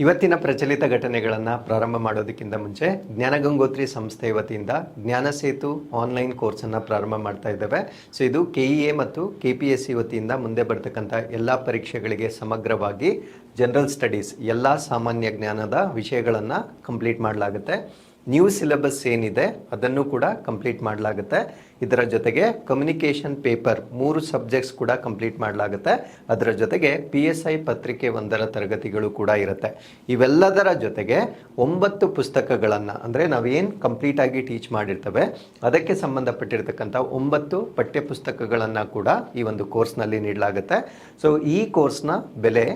ಇವತ್ತಿನ ಪ್ರಚಲಿತ ಘಟನೆಗಳನ್ನು ಪ್ರಾರಂಭ ಮಾಡೋದಕ್ಕಿಂತ ಮುಂಚೆ ಜ್ಞಾನಗಂಗೋತ್ರಿ ಸಂಸ್ಥೆ ವತಿಯಿಂದ ಜ್ಞಾನ ಸೇತು ಆನ್ಲೈನ್ ಕೋರ್ಸನ್ನು ಪ್ರಾರಂಭ ಮಾಡ್ತಾ ಇದ್ದೇವೆ. ಸೊ ಇದು KEA ಮತ್ತು KPSC ವತಿಯಿಂದ ಮುಂದೆ ಬರ್ತಕ್ಕಂಥ ಎಲ್ಲ ಪರೀಕ್ಷೆಗಳಿಗೆ ಸಮಗ್ರವಾಗಿ ಜನರಲ್ ಸ್ಟಡೀಸ್ ಎಲ್ಲ ಸಾಮಾನ್ಯ ಜ್ಞಾನದ ವಿಷಯಗಳನ್ನು ಕಂಪ್ಲೀಟ್ ಮಾಡಲಾಗುತ್ತೆ. ನ್ಯೂ ಸಿಲೆಬಸ್ ಏನಿದೆ ಅದನ್ನು ಕೂಡ ಕಂಪ್ಲೀಟ್ ಮಾಡಲಾಗುತ್ತೆ. ಇದರ ಜೊತೆಗೆ ಕಮ್ಯುನಿಕೇಷನ್ ಪೇಪರ್ 3 ಸಬ್ಜೆಕ್ಟ್ಸ್ ಕೂಡ ಕಂಪ್ಲೀಟ್ ಮಾಡಲಾಗುತ್ತೆ. ಅದರ ಜೊತೆಗೆ PSI ಪತ್ರಿಕೆ 1ರ ತರಗತಿಗಳು ಕೂಡ ಇರುತ್ತೆ. ಇವೆಲ್ಲದರ ಜೊತೆಗೆ 9 ಪುಸ್ತಕಗಳನ್ನು ಅಂದರೆ ನಾವೇನು ಕಂಪ್ಲೀಟ್ ಆಗಿ ಟೀಚ್ ಮಾಡಿರ್ತೇವೆ ಅದಕ್ಕೆ ಸಂಬಂಧಪಟ್ಟಿರ್ತಕ್ಕಂಥ 9 ಪಠ್ಯ ಪುಸ್ತಕಗಳನ್ನು ಕೂಡ ಈ ಒಂದು ಕೋರ್ಸ್ನಲ್ಲಿ ನೀಡಲಾಗುತ್ತೆ. ಸೊ ಈ ಕೋರ್ಸ್ನ ಬೆಲೆ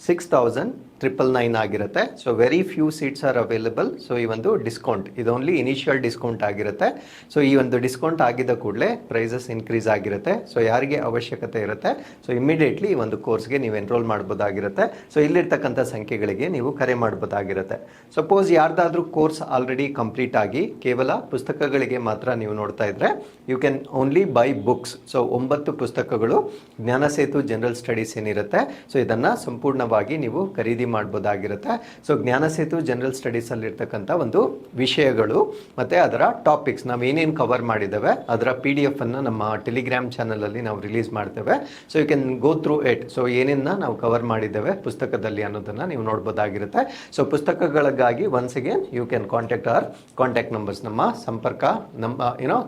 6,999 ಆಗಿರುತ್ತೆ. So very few seats are available. So ಈ ಒಂದು ಡಿಸ್ಕೌಂಟ್ ಇದು ಓನ್ಲಿ ಇನಿಷಿಯಲ್ ಡಿಸ್ಕೌಂಟ್ ಆಗಿರುತ್ತೆ. ಸೊ ಈ ಒಂದು ಡಿಸ್ಕೌಂಟ್ ಆಗಿದ್ದ ಕೂಡಲೇ ಪ್ರೈಸಸ್ ಇನ್ಕ್ರೀಸ್ ಆಗಿರುತ್ತೆ. ಸೊ ಯಾರಿಗೆ ಅವಶ್ಯಕತೆ ಇರುತ್ತೆ ಸೊ ಇಮಿಡಿಯೇಟ್ಲಿ ಈ ಒಂದು ಕೋರ್ಸ್ಗೆ ನೀವು ಎನ್ರೋಲ್ ಮಾಡ್ಬೋದಾಗಿರುತ್ತೆ. ಸೊ ಇಲ್ಲಿರ್ತಕ್ಕಂಥ ಸಂಖ್ಯೆಗಳಿಗೆ ನೀವು ಕರೆ ಮಾಡ್ಬೋದಾಗಿರುತ್ತೆ. ಸಪೋಸ್ ಯಾರ್ದಾದ್ರೂ ಕೋರ್ಸ್ ಆಲ್ರೆಡಿ ಕಂಪ್ಲೀಟ್ ಆಗಿ ಕೇವಲ ಪುಸ್ತಕಗಳಿಗೆ ಮಾತ್ರ ನೀವು ನೋಡ್ತಾ ಇದ್ರೆ you can only buy books. So 9 ಪುಸ್ತಕಗಳು ಜ್ಞಾನ ಸೇತು ಜನರಲ್ ಸ್ಟಡೀಸ್ ಏನಿರುತ್ತೆ ಸೊ ಇದನ್ನು ಸಂಪೂರ್ಣವಾಗಿ ನೀವು ಖರೀದಿ ಮಾಡ್ಬೋದಾಗಿರುತ್ತೆ. ಸೊ ಜ್ಞಾನ ಸೇತು ಜನರಲ್ ಸ್ಟಡೀಸ್ ಅಲ್ಲಿ ಇರ್ತಕ್ಕಂಥ ಒಂದು ವಿಷಯಗಳು ಮತ್ತೆ ಅದರ ಟಾಪಿಕ್ಸ್ ನಾವು ಏನೇನು ಕವರ್ ಮಾಡಿದ್ದೇವೆ ಅದರ PDF ಅನ್ನು ನಮ್ಮ ಟೆಲಿಗ್ರಾಮ್ ಚಾನಲ್ ಅಲ್ಲಿ ನಾವು ರಿಲೀಸ್ ಮಾಡ್ತೇವೆ. So you can go through it. So ಏನೇನ ನಾವು ಕವರ್ ಮಾಡಿದ್ದೇವೆ ಪುಸ್ತಕದಲ್ಲಿ ಅನ್ನೋದನ್ನ ನೀವು ನೋಡ್ಬೋದಾಗಿರುತ್ತೆ. ಸೊ ಪುಸ್ತಕಗಳಿಗಾಗಿ once again you can contact numbers ನಮ್ಮ ಸಂಪರ್ಕ ನಮ್ಮ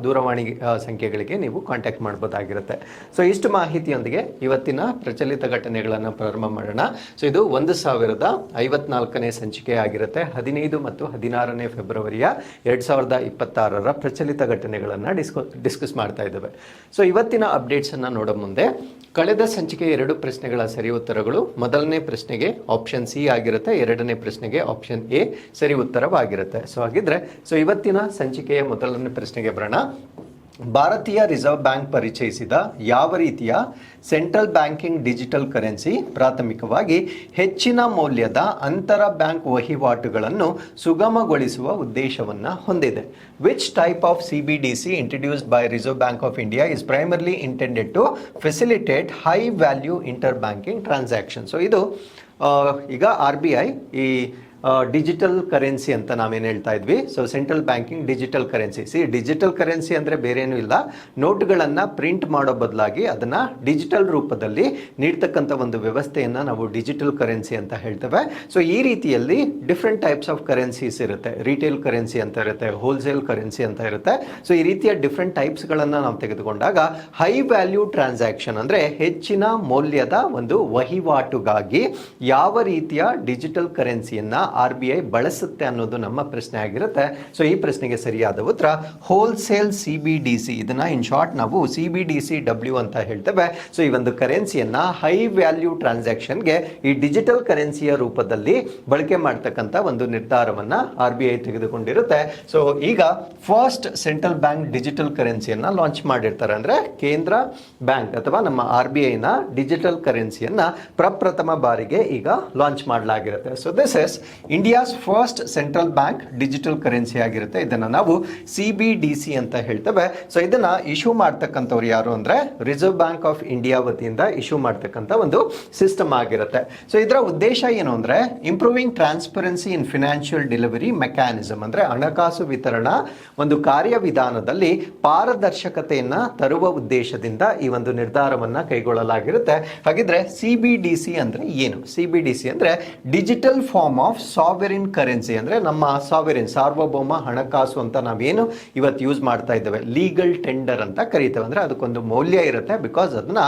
ದೂರವಾಣಿ ಸಂಖ್ಯೆಗಳಿಗೆ ನೀವು ಕಾಂಟ್ಯಾಕ್ಟ್ ಮಾಡ್ಬೋದಾಗಿರುತ್ತೆ. ಸೊ ಇಷ್ಟು ಮಾಹಿತಿಯೊಂದಿಗೆ ಇವತ್ತಿನ ಪ್ರಚಲಿತ ಘಟನೆಗಳನ್ನು ಪ್ರಾರಂಭ ಮಾಡೋಣ. ಸೊ ಇದು 1054ನೇ ಸಂಚಿಕೆ ಆಗಿರುತ್ತೆ. 15 ಮತ್ತು 16ನೇ ಫೆಬ್ರವರಿಯ 2026ರ ಪ್ರಚಲಿತ ಘಟನೆಗಳನ್ನು ಡಿಸ್ಕಸ್ ಮಾಡ್ತಾ ಇದ್ದೇವೆ. ಸೊ ಇವತ್ತಿನ ಅಪ್ಡೇಟ್ಸ್ ಅನ್ನ ನೋಡೋ ಮುಂದೆ ಕಳೆದ ಸಂಚಿಕೆ 2 ಪ್ರಶ್ನೆಗಳ ಸರಿ ಉತ್ತರಗಳು. ಮೊದಲನೇ ಪ್ರಶ್ನೆಗೆ ಆಪ್ಷನ್ ಸಿ ಆಗಿರುತ್ತೆ, ಎರಡನೇ ಪ್ರಶ್ನೆಗೆ ಆಪ್ಷನ್ ಎ ಸರಿ ಉತ್ತರವಾಗಿರುತ್ತೆ. ಸೊ ಹಾಗಿದ್ರೆ ಸೊ ಇವತ್ತಿನ ಸಂಚಿಕೆಯ ಮೊದಲನೇ ಪ್ರಶ್ನೆಗೆ ಬರೋಣ. ಭಾರತೀಯ ರಿಸರ್ವ್ ಬ್ಯಾಂಕ್ ಪರಿಚಯಿಸಿದ ಯಾವ ರೀತಿಯ ಸೆಂಟ್ರಲ್ ಬ್ಯಾಂಕಿಂಗ್ ಡಿಜಿಟಲ್ ಕರೆನ್ಸಿ ಪ್ರಾಥಮಿಕವಾಗಿ ಹೆಚ್ಚಿನ ಮೌಲ್ಯದ ಅಂತರ ಬ್ಯಾಂಕ್ ವಹಿವಾಟುಗಳನ್ನು ಸುಗಮಗೊಳಿಸುವ ಉದ್ದೇಶವನ್ನು ಹೊಂದಿದೆ? Which type of CBDC introduced by Reserve Bank of India is primarily intended to facilitate high value inter banking transaction? So ಇದು ಈಗ RBI ಈ ಡಿಜಿಟಲ್ ಕರೆನ್ಸಿ ಅಂತ ನಾವೇನು ಹೇಳ್ತಾ ಇದ್ವಿ. So central banking digital currency. Digital currency ಅಂದರೆ ಬೇರೇನೂ ಇಲ್ಲ, ನೋಟ್ಗಳನ್ನು ಪ್ರಿಂಟ್ ಮಾಡೋ ಬದಲಾಗಿ ಅದನ್ನು ಡಿಜಿಟಲ್ ರೂಪದಲ್ಲಿ ನೀಡ್ತಕ್ಕಂಥ ಒಂದು ವ್ಯವಸ್ಥೆಯನ್ನು ನಾವು ಡಿಜಿಟಲ್ ಕರೆನ್ಸಿ ಅಂತ ಹೇಳ್ತೇವೆ. ಸೊ ಈ ರೀತಿಯಲ್ಲಿ ಡಿಫ್ರೆಂಟ್ ಟೈಪ್ಸ್ ಆಫ್ ಕರೆನ್ಸೀಸ್ ಇರುತ್ತೆ. ರಿಟೇಲ್ ಕರೆನ್ಸಿ ಅಂತ ಇರುತ್ತೆ, ಹೋಲ್ಸೇಲ್ ಕರೆನ್ಸಿ ಅಂತ ಇರುತ್ತೆ. ಸೊ ಈ ರೀತಿಯ ಡಿಫ್ರೆಂಟ್ ಟೈಪ್ಸ್ಗಳನ್ನು ನಾವು ತೆಗೆದುಕೊಂಡಾಗ ಹೈ ವ್ಯಾಲ್ಯೂ ಟ್ರಾನ್ಸಾಕ್ಷನ್ ಅಂದರೆ ಹೆಚ್ಚಿನ ಮೌಲ್ಯದ ಒಂದು ವಹಿವಾಟುಗಾಗಿ ಯಾವ ರೀತಿಯ ಡಿಜಿಟಲ್ ಕರೆನ್ಸಿಯನ್ನು RBI ಬಳಸುತ್ತೆ ಅನ್ನೋದು ನಮ್ಮ ಪ್ರಶ್ನೆ ಆಗಿರುತ್ತೆ. ಸೊ ಈ ಪ್ರಶ್ನೆಗೆ ಸರಿಯಾದ ಉತ್ತರ ಹೋಲ್ಸೇಲ್ CBDC. ಇದನ್ನ ಇನ್ ಶಾರ್ಟ್ ನಾವು CBDCW ಅಂತ ಹೇಳ್ತೇವೆ. ಸೊ ಈ ಒಂದು ಕರೆನ್ಸಿಯನ್ನ ಹೈ ವ್ಯಾಲ್ಯೂ ಟ್ರಾನ್ಸಾಕ್ಷನ್ಗೆ ಈ ಡಿಜಿಟಲ್ ಕರೆನ್ಸಿಯ ರೂಪದಲ್ಲಿ ಬಳಕೆ ಮಾಡ್ತಕ್ಕಂಥ ಒಂದು ನಿರ್ಧಾರವನ್ನ RBI ತೆಗೆದುಕೊಂಡಿರುತ್ತೆ. ಸೊ ಈಗ ಫಸ್ಟ್ ಸೆಂಟ್ರಲ್ ಬ್ಯಾಂಕ್ ಡಿಜಿಟಲ್ ಕರೆನ್ಸಿಯನ್ನ ಲಾಂಚ್ ಮಾಡಿರ್ತಾರೆ. ಅಂದ್ರೆ ಕೇಂದ್ರ ಬ್ಯಾಂಕ್ ಅಥವಾ ನಮ್ಮ RBI ನ ಡಿಜಿಟಲ್ ಕರೆನ್ಸಿಯನ್ನ ಪ್ರಪ್ರಥಮ ಬಾರಿಗೆ ಈಗ ಲಾಂಚ್ ಮಾಡಲಾಗಿರುತ್ತೆ. So this is India's first central bank digital currency ಆಗಿರುತ್ತೆ. ಇದನ್ನ ನಾವು CBDC ಅಂತ ಹೇಳ್ತೇವೆ. ಸೊ ಇದನ್ನ ಇಶ್ಯೂ ಮಾಡ್ತಕ್ಕಂಥವ್ರು ಯಾರು ಅಂದ್ರೆ ರಿಸರ್ವ್ ಬ್ಯಾಂಕ್ ಆಫ್ ಇಂಡಿಯಾ ವತಿಯಿಂದ ಇಶ್ಯೂ ಮಾಡ್ತಕ್ಕಂಥ ಒಂದು ಸಿಸ್ಟಮ್ ಆಗಿರುತ್ತೆ. ಸೊ ಇದರ ಉದ್ದೇಶ ಏನು ಅಂದ್ರೆ ಇಂಪ್ರೂವಿಂಗ್ ಟ್ರಾನ್ಸ್ಪರೆನ್ಸಿ ಇನ್ ಫಿನಾನ್ಷಿಯಲ್ ಡೆಲಿವರಿ ಮೆಕ್ಯಾನಿಸಮ್ ಅಂದ್ರೆ ಹಣಕಾಸು ವಿತರಣಾ ಒಂದು ಕಾರ್ಯವಿಧಾನದಲ್ಲಿ ಪಾರದರ್ಶಕತೆಯನ್ನ ತರುವ ಉದ್ದೇಶದಿಂದ ಈ ಒಂದು ನಿರ್ಧಾರವನ್ನ ಕೈಗೊಳ್ಳಲಾಗಿರುತ್ತೆ. ಹಾಗಿದ್ರೆ CBDC ಅಂದ್ರೆ ಏನು? CBDC ಅಂದ್ರೆ digital form of sovereign currency. ಅಂದ್ರೆ ನಮ್ಮ ಸಾವರಿನ್ ಸಾರ್ವಭೌಮ ಹಣಕಾಸು ಅಂತ ನಾವೇನು ಇವತ್ತು ಯೂಸ್ ಮಾಡ್ತಾ ಇದ್ದೇವೆ, ಲೀಗಲ್ ಟೆಂಡರ್ ಅಂತ ಕರೀತೇವೆ. ಅಂದ್ರೆ ಅದಕ್ಕೊಂದು ಮೌಲ್ಯ ಇರುತ್ತೆ, ಬಿಕಾಸ್ ಅದನ್ನ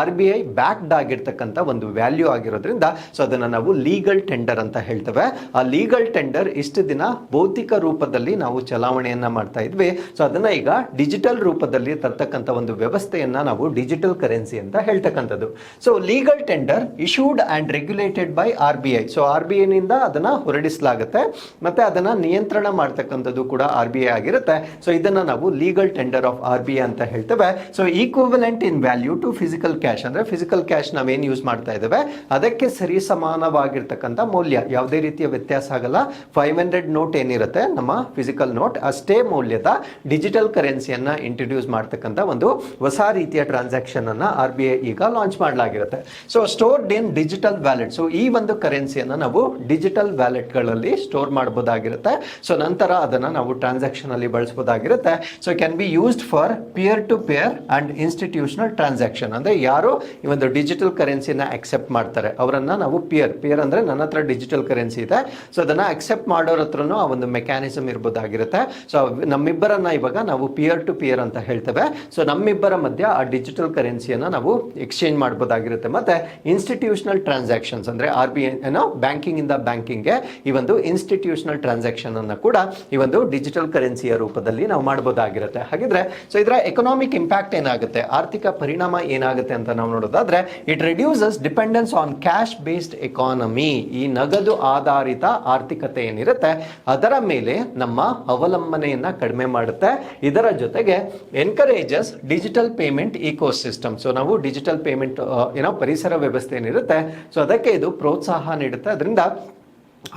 RBI ಬ್ಯಾಕ್ಡ್ ಆಗಿರ್ತಕ್ಕಂಥ ಒಂದು ವ್ಯಾಲ್ಯೂ ಆಗಿರೋದ್ರಿಂದ ಸೊ ಅದನ್ನ ನಾವು ಲೀಗಲ್ ಟೆಂಡರ್ ಅಂತ ಹೇಳ್ತೇವೆ. ಆ ಲೀಗಲ್ ಟೆಂಡರ್ ಇಷ್ಟು ದಿನ ಭೌತಿಕ ರೂಪದಲ್ಲಿ ನಾವು ಚಲಾವಣೆಯನ್ನ ಮಾಡ್ತಾ ಇದ್ವಿ. ಸೊ ಅದನ್ನ ಈಗ ಡಿಜಿಟಲ್ ರೂಪದಲ್ಲಿ ತರ್ತಕ್ಕಂಥ ಒಂದು ವ್ಯವಸ್ಥೆಯನ್ನ ನಾವು ಡಿಜಿಟಲ್ ಕರೆನ್ಸಿ ಅಂತ ಹೇಳ್ತಕ್ಕಂಥದ್ದು. So legal tender issued and regulated by RBI. So RBI ನಿಂದ ಅದನ್ನ ಅನ್ನ ಹೊರಡಿಸಲಾಗುತ್ತೆ ಮತ್ತೆ ಅದನ್ನ ನಿಯಂತ್ರಣ ಮಾಡ್ತಕ್ಕಂಥದ್ದು ಕೂಡ RBI ಆಗಿರುತ್ತೆ. ಸೊ ಇದನ್ನ ನಾವು ಲೀಗಲ್ ಟೆಂಡರ್ ಆಫ್ RBI ಅಂತ ಹೇಳ್ತೇವೆ. So equivalent in value to physical cash ಅಂದ್ರೆ ಫಿಸಿಕಲ್ ಕ್ಯಾಶ್ ನಾವೇನು ಯೂಸ್ ಮಾಡ್ತಾ ಇದ್ದೇವೆ ಅದಕ್ಕೆ ಸರಿ ಸಮಾನವಾಗಿರ್ತಕ್ಕಂಥ ಮೌಲ್ಯ, ಯಾವುದೇ ರೀತಿಯ ವ್ಯತ್ಯಾಸ ಆಗಲ್ಲ. 500 ನೋಟ್ ಏನಿರುತ್ತೆ ನಮ್ಮ ಫಿಸಿಕಲ್ ನೋಟ್ ಅಷ್ಟೇ ಮೌಲ್ಯದ ಡಿಜಿಟಲ್ ಕರೆನ್ಸಿಯನ್ನ ಇಂಟ್ರೊಡ್ಯೂಸ್ ಮಾಡ್ತಕ್ಕಂಥ ಒಂದು ಹೊಸ ರೀತಿಯ ಟ್ರಾನ್ಸಾಕ್ಷನ್ ಅನ್ನ RBI ಈಗ ಲಾಂಚ್ ಮಾಡಲಾಗಿರುತ್ತೆ. So stored in digital wallet. So ಈ ಒಂದು ಕರೆನ್ಸಿಯನ್ನ ನಾವು ಡಿಜಿಟಲ್ ವ್ಯಾಲೆಟ್ಗಳಲ್ಲಿ ಸ್ಟೋರ್ ಮಾಡಬಹುದಾಗಿರುತ್ತೆ. ಸೊ ನಂತರ ಅದನ್ನ ನಾವು ಟ್ರಾನ್ಸಾಕ್ಷನ್ ಅಲ್ಲಿ ಬಳಸಬಹುದಾಗಿರುತ್ತೆ. So can be used for peer to peer and institutional transaction. ಅಂದ್ರೆ ಯಾರು ಈ ಒಂದು ಡಿಜಿಟಲ್ ಕರೆನ್ಸಿನ ಅಕ್ಸೆಪ್ಟ್ ಮಾಡ್ತಾರೆ ಅವರನ್ನ ನಾವು ಪಿಯರ್ ಅಂದ್ರೆ ನನ್ನ ಹತ್ರ ಡಿಜಿಟಲ್ ಕರೆನ್ಸಿ ಇದೆ, ಸೊ ಅದನ್ನ ಅಕ್ಸೆಪ್ಟ್ ಮಾಡೋರ ಹತ್ರನೂ ಆ ಒಂದು ಮೆಕ್ಯಾನಿಸಮ್ ಇರಬಹುದಾಗಿರುತ್ತೆ. ಸೊ ನಮ್ಮಿಬ್ಬರನ್ನ ಇವಾಗ ನಾವು ಪಿಯರ್ ಟು ಪಿಯರ್ ಅಂತ ಹೇಳ್ತೇವೆ. ಸೊ ನಮ್ಮಿಬ್ಬರ ಮಧ್ಯ ಆ ಡಿಜಿಟಲ್ ಕರೆನ್ಸಿಯನ್ನ ನಾವು ಎಕ್ಸ್ಚೇಂಜ್ ಮಾಡಬಹುದಾಗಿರುತ್ತೆ. ಮತ್ತೆ ಇನ್ಸ್ಟಿಟ್ಯೂಷನಲ್ ಟ್ರಾನ್ಸಾಕ್ಷನ್ಸ್ ಅಂದ್ರೆ RBI ಏನೋ ಬ್ಯಾಂಕಿಂಗ್ ಇಂದ ಬ್ಯಾಂಕಿಂಗ್ಗೆ ಈ ಒಂದು ಇನ್ಸ್ಟಿಟ್ಯೂಷನಲ್ ಟ್ರಾನ್ಸಾಕ್ಷನ್ ಅನ್ನ ಕೂಡ ಈ ಒಂದು ಡಿಜಿಟಲ್ ಕರೆನ್ಸಿಯ ರೂಪದಲ್ಲಿ ನಾವು ಮಾಡಬಹುದಾಗಿರುತ್ತೆ. ಹಾಗಿದ್ರೆ ಸೊ ಇದರ ಎಕನಾಮಿಕ್ ಇಂಪ್ಯಾಕ್ಟ್ ಏನಾಗುತ್ತೆ, ಆರ್ಥಿಕ ಪರಿಣಾಮ ಏನಾಗುತ್ತೆ ಅಂತ ನಾವು ನೋಡೋದಾದ್ರೆ it reduces dependence on cash based economy. ಈ ನಗದು ಆಧಾರಿತ ಆರ್ಥಿಕತೆ ಏನಿರುತ್ತೆ ಅದರ ಮೇಲೆ ನಮ್ಮ ಅವಲಂಬನೆಯನ್ನ ಕಡಿಮೆ ಮಾಡುತ್ತೆ. ಇದರ ಜೊತೆಗೆ encourages digital payment ecosystem. So ನಾವು ಡಿಜಿಟಲ್ ಪೇಮೆಂಟ್ ಏನೋ ಪರಿಸರ ವ್ಯವಸ್ಥೆ ಏನಿರುತ್ತೆ ಸೊ ಅದಕ್ಕೆ ಇದು ಪ್ರೋತ್ಸಾಹ ನೀಡುತ್ತೆ. ಅದರಿಂದ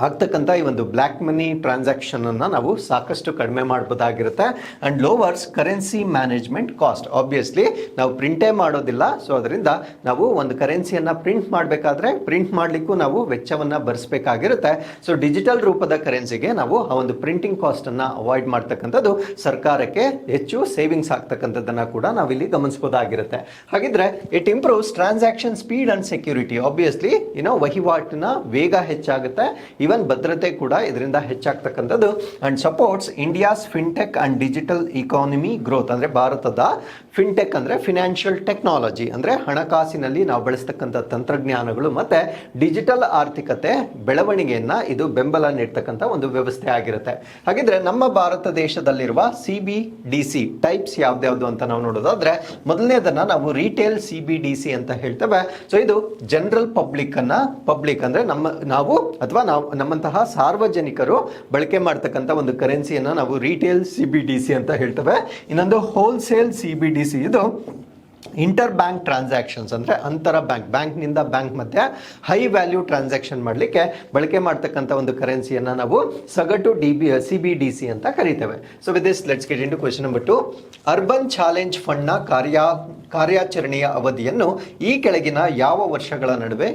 ಆಗ್ತಕ್ಕಂಥ ಈ ಒಂದು ಬ್ಲ್ಯಾಕ್ ಮನಿ ಟ್ರಾನ್ಸಾಕ್ಷನ್ ಅನ್ನ ನಾವು ಸಾಕಷ್ಟು ಕಡಿಮೆ ಮಾಡಬಹುದಾಗಿರುತ್ತೆ. And lowers currency management cost. Obviously ನಾವು ಪ್ರಿಂಟೇ ಮಾಡೋದಿಲ್ಲ, ಸೊ ಅದರಿಂದ ನಾವು ಒಂದು ಕರೆನ್ಸಿಯನ್ನ ಪ್ರಿಂಟ್ ಮಾಡಬೇಕಾದ್ರೆ ಪ್ರಿಂಟ್ ಮಾಡಲಿಕ್ಕೂ ನಾವು ವೆಚ್ಚವನ್ನ ಭರಿಸಬೇಕಾಗಿರುತ್ತೆ. ಸೊ ಡಿಜಿಟಲ್ ರೂಪದ ಕರೆನ್ಸಿಗೆ ನಾವು ಆ ಒಂದು ಪ್ರಿಂಟಿಂಗ್ ಕಾಸ್ಟ್ ಅನ್ನ ಅವಾಯ್ಡ್ ಮಾಡ್ತಕ್ಕಂಥದ್ದು ಸರ್ಕಾರಕ್ಕೆ ಹೆಚ್ಚು ಸೇವಿಂಗ್ಸ್ ಆಗ್ತಕ್ಕಂಥದ್ದನ್ನ ಕೂಡ ನಾವಿಲ್ಲಿ ಗಮನಿಸಬಹುದಾಗಿರುತ್ತೆ. ಹಾಗಿದ್ರೆ it improves transaction speed and security. Obviously ವಹಿವಾಟಿನ ವೇಗ ಹೆಚ್ಚಾಗುತ್ತೆ, ಈವನ್ ಭದ್ರತೆ ಕೂಡ ಇದರಿಂದ ಹೆಚ್ಚಾಗ್ತಕ್ಕಂಥದ್ದು. And supports India's fintech and digital economy growth. ಅಂದ್ರೆ ಭಾರತದ ಫಿನ್ಟೆಕ್ ಅಂದ್ರೆ ಫಿನಾನ್ಷಿಯಲ್ ಟೆಕ್ನಾಲಜಿ ಅಂದ್ರೆ ಹಣಕಾಸಿನಲ್ಲಿ ನಾವು ಬಳಸ್ತಕ್ಕಂಥ ತಂತ್ರಜ್ಞಾನಗಳು ಮತ್ತೆ ಡಿಜಿಟಲ್ ಆರ್ಥಿಕತೆ ಬೆಳವಣಿಗೆಯನ್ನ ಇದು ಬೆಂಬಲ ನೀಡ್ತಕ್ಕಂಥ ಒಂದು ವ್ಯವಸ್ಥೆ ಆಗಿರುತ್ತೆ. ಹಾಗಿದ್ರೆ ನಮ್ಮ ಭಾರತ ದೇಶದಲ್ಲಿರುವ CBDC ಟೈಪ್ಸ್ ಯಾವ್ದ್ಯಾವ್ದು ಅಂತ ನಾವು ನೋಡೋದಾದ್ರೆ ಮೊದಲನೇದನ್ನ ನಾವು ರಿಟೇಲ್ CBDC ಅಂತ ಹೇಳ್ತೇವೆ. ಸೊ ಇದು ಜನರಲ್ ಪಬ್ಲಿಕ್ ಅಂದ್ರೆ ನಾವು ಅಥವಾ ನಮ್ಮಂತಹ ಸಾರ್ವಜನಿಕರು ಬಳಕೆ ಮಾಡ್ತಕ್ಕಂಥ ಒಂದು ಕರೆನ್ಸಿಯನ್ನ ನಾವು ರಿಟೇಲ್ CBDC ಅಂತ ಹೇಳ್ತೇವೆ. ಇನ್ನೊಂದು ಹೋಲ್ಸೇಲ್ CBDC, ಇದು ಇಂಟರ್ ಬ್ಯಾಂಕ್ ಟ್ರಾನ್ಸಾಕ್ಷನ್ಸ್ ಅಂದ್ರೆ ಅಂತರ ಬ್ಯಾಂಕ್ನಿಂದ ಬ್ಯಾಂಕ್ ಮಧ್ಯೆ ಹೈ ವ್ಯಾಲ್ಯೂ ಟ್ರಾನ್ಸಾಕ್ಷನ್ ಮಾಡಲಿಕ್ಕೆ ಬಳಕೆ ಮಾಡ್ತಕ್ಕಂಥ ಒಂದು ಕರೆನ್ಸಿಯನ್ನ ನಾವು ಸಗಟು CBDC ಅಂತ ಕರೀತೇವೆ. So with this let's get into question number 2. Urban challenge fund ನ ಕಾರ್ಯಾಚರಣೆಯ ಅವಧಿಯನ್ನು ಈ ಕೆಳಗಿನ ಯಾವ ವರ್ಷಗಳ ನಡುವೆ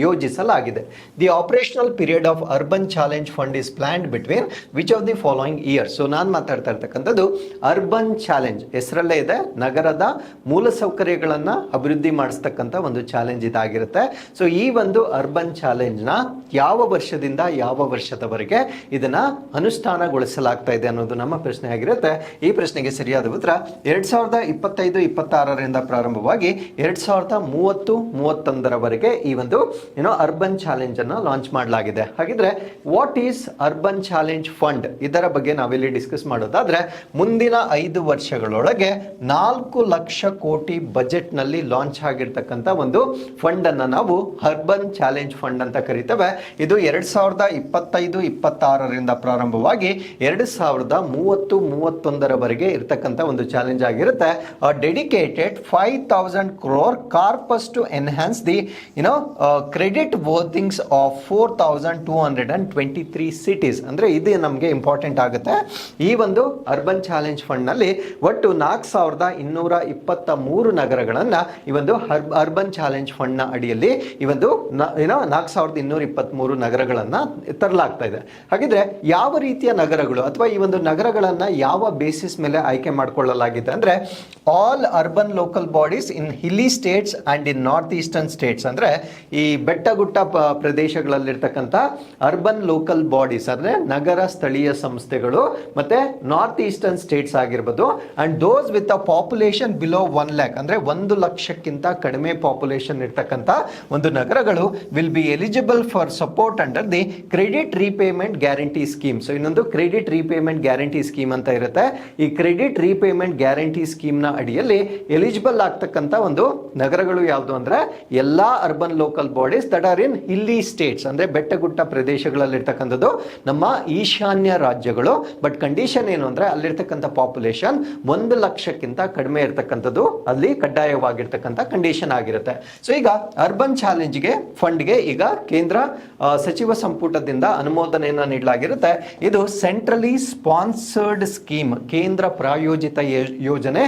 ಯೋಜಿಸಲಾಗಿದೆ? The operational period of urban challenge fund is planned between which of the following years. So ನಾನು ಮಾತಾಡ್ತಾ ಇರ್ತಕ್ಕಂಥದ್ದು ಅರ್ಬನ್ ಚಾಲೆಂಜ್, ಹೆಸರಲ್ಲೇ ಇದೆ, ನಗರದ ಮೂಲಸೌಕರ್ಯಗಳನ್ನ ಅಭಿವೃದ್ಧಿ ಮಾಡಿಸ್ತಕ್ಕಂಥ ಒಂದು ಚಾಲೆಂಜ್ ಇದಾಗಿರುತ್ತೆ. ಸೊ ಈ ಒಂದು ಅರ್ಬನ್ ಚಾಲೆಂಜ್ ನ ಯಾವ ವರ್ಷದಿಂದ ಯಾವ ವರ್ಷದವರೆಗೆ ಇದನ್ನ ಅನುಷ್ಠಾನಗೊಳಿಸಲಾಗ್ತಾ ಇದೆ ಅನ್ನೋದು ನಮ್ಮ ಪ್ರಶ್ನೆ ಆಗಿರುತ್ತೆ. ಈ ಪ್ರಶ್ನೆಗೆ ಸರಿಯಾದ ಉತ್ತರ 2025-26 ಪ್ರಾರಂಭವಾಗಿ 2030-31 ಈ ಒಂದು ಅರ್ಬನ್ ಚಾಲೆಂಜ್ ಅನ್ನ ಲಾಂಚ್ ಮಾಡಲಾಗಿದೆ. ಹಾಗಿದ್ರೆ what is urban challenge fund? ಇದರ ಬಗ್ಗೆ ನಾವಿಲ್ಲಿ ಡಿಸ್ಕಸ್ ಮಾಡೋದಾದ್ರೆ ಮುಂದಿನ 5 ವರ್ಷಗಳೊಳಗೆ 4 ಲಕ್ಷ ಕೋಟಿ ಬಜೆಟ್ ನಲ್ಲಿ ಲಾಂಚ್ ಆಗಿರ್ತಕ್ಕಂಥ ಒಂದು ಫಂಡ್ ಅನ್ನ ನಾವು ಅರ್ಬನ್ ಚಾಲೆಂಜ್ ಫಂಡ್ ಅಂತ ಕರಿತೇವೆ. ಇದು 2025-26 ಪ್ರಾರಂಭವಾಗಿ 2030-31 ಇರ್ತಕ್ಕಂಥ ಒಂದು ಚಾಲೆಂಜ್ ಆಗಿರುತ್ತೆ. Dedicated 5,000 crore corpus to enhance the credit worthings of 4,223 cities. ಅಂದ್ರೆ ಇದು ನಮಗೆ ಇಂಪಾರ್ಟೆಂಟ್ ಆಗುತ್ತೆ. ಈ ಒಂದು ಅರ್ಬನ್ ಚಾಲೆಂಜ್ ಫಂಡ್ ನಲ್ಲಿ ಒಟ್ಟು 4,223 ನಗರಗಳನ್ನ ಈ ಒಂದು ಅರ್ಬನ್ ಚಾಲೆಂಜ್ ಫಂಡ್ ನ ಅಡಿಯಲ್ಲಿ ಈ ಒಂದು 4,223 ನಗರಗಳನ್ನ ತರಲಾಗ್ತಾ ಇದೆ. ಹಾಗಿದ್ರೆ ಯಾವ ರೀತಿಯ ನಗರಗಳು ಅಥವಾ ಈ ಒಂದು ನಗರಗಳನ್ನ ಯಾವ ಬೇಸಿಸ್ ಮೇಲೆ ಆಯ್ಕೆ ಮಾಡಿಕೊಳ್ಳಲಾಗಿದೆ ಅಂದ್ರೆ all urban local bodies in ಹಿಲಿ States and in north eastern States. ಅಂದ್ರೆ ಈ ಬೆಟ್ಟಗುಟ್ಟ ಪ್ರದೇಶಗಳಲ್ಲಿರ್ತಕ್ಕಂಥ ಅರ್ಬನ್ ಲೋಕಲ್ ಬಾಡೀಸ್ ಅಂದ್ರೆ ನಗರ ಸ್ಥಳೀಯ ಸಂಸ್ಥೆಗಳು ಮತ್ತೆ ನಾರ್ತ್ ಈಸ್ಟರ್ನ್ ಸ್ಟೇಟ್ಸ್ ಆಗಿರ್ಬೋದು. And those with a population below 1 lakh lakh ಅಂದರೆ 1,00,000ಕ್ಕಿಂತ ಕಡಿಮೆ ಪಾಪ್ಯುಲೇಷನ್ ಇರ್ತಕ್ಕಂಥ ಒಂದು ನಗರಗಳು will be eligible for support under the credit repayment guarantee scheme. So ಇನ್ನೊಂದು ಕ್ರೆಡಿಟ್ ರೀಪೇಮೆಂಟ್ ಗ್ಯಾರಂಟಿ ಸ್ಕೀಮ್ ಅಂತ ಇರುತ್ತೆ. ಈ ಕ್ರೆಡಿಟ್ ರೀಪೇಮೆಂಟ್ ಗ್ಯಾರಂಟಿ ಸ್ಕೀಮ್ ನ ಅಡಿಯಲ್ಲಿ ಎಲಿಜಿಬಲ್ ಆಗ್ತಕ್ಕಂಥ ಒಂದು ನಗರಗಳು ಯಾವುದು ಅಂದ್ರೆ ಎಲ್ಲಾ urban local bodies that are in ಹಿಲ್ಲಿ States, ಅಂದ್ರೆ ಬೆಟ್ಟಗುಡ್ಡ ಪ್ರದೇಶಗಳಲ್ಲಿ ಇರ್ತಕ್ಕಂಥದ್ದು ನಮ್ಮ ಈಶಾನ್ಯ ರಾಜ್ಯಗಳು. ಬಟ್ ಕಂಡೀಷನ್ ಏನು ಅಂದ್ರೆ ಅಲ್ಲಿರ್ತಕ್ಕಂಥ ಪಾಪ್ಯುಲೇಷನ್ 1,00,000ಕ್ಕಿಂತ ಕಡಿಮೆ ಇರತಕ್ಕಂಥದ್ದು ಅಲ್ಲಿ ಕಡ್ಡಾಯವಾಗಿರ್ತಕ್ಕಂಥ ಕಂಡೀಷನ್ ಆಗಿರುತ್ತೆ. ಸೊ ಈಗ ಅರ್ಬನ್ ಚಾಲೆಂಜ್ಗೆ ಫಂಡ್ಗೆ ಈಗ ಕೇಂದ್ರ ಸಚಿವ ಸಂಪುಟದಿಂದ ಅನುಮೋದನೆಯನ್ನು ನೀಡಲಾಗಿರುತ್ತೆ. ಇದು ಸೆಂಟ್ರಲಿ ಸ್ಪಾನ್ಸರ್ಡ್ ಸ್ಕೀಮ್, ಕೇಂದ್ರ ಪ್ರಾಯೋಜಿತ ಯೋಜನೆ.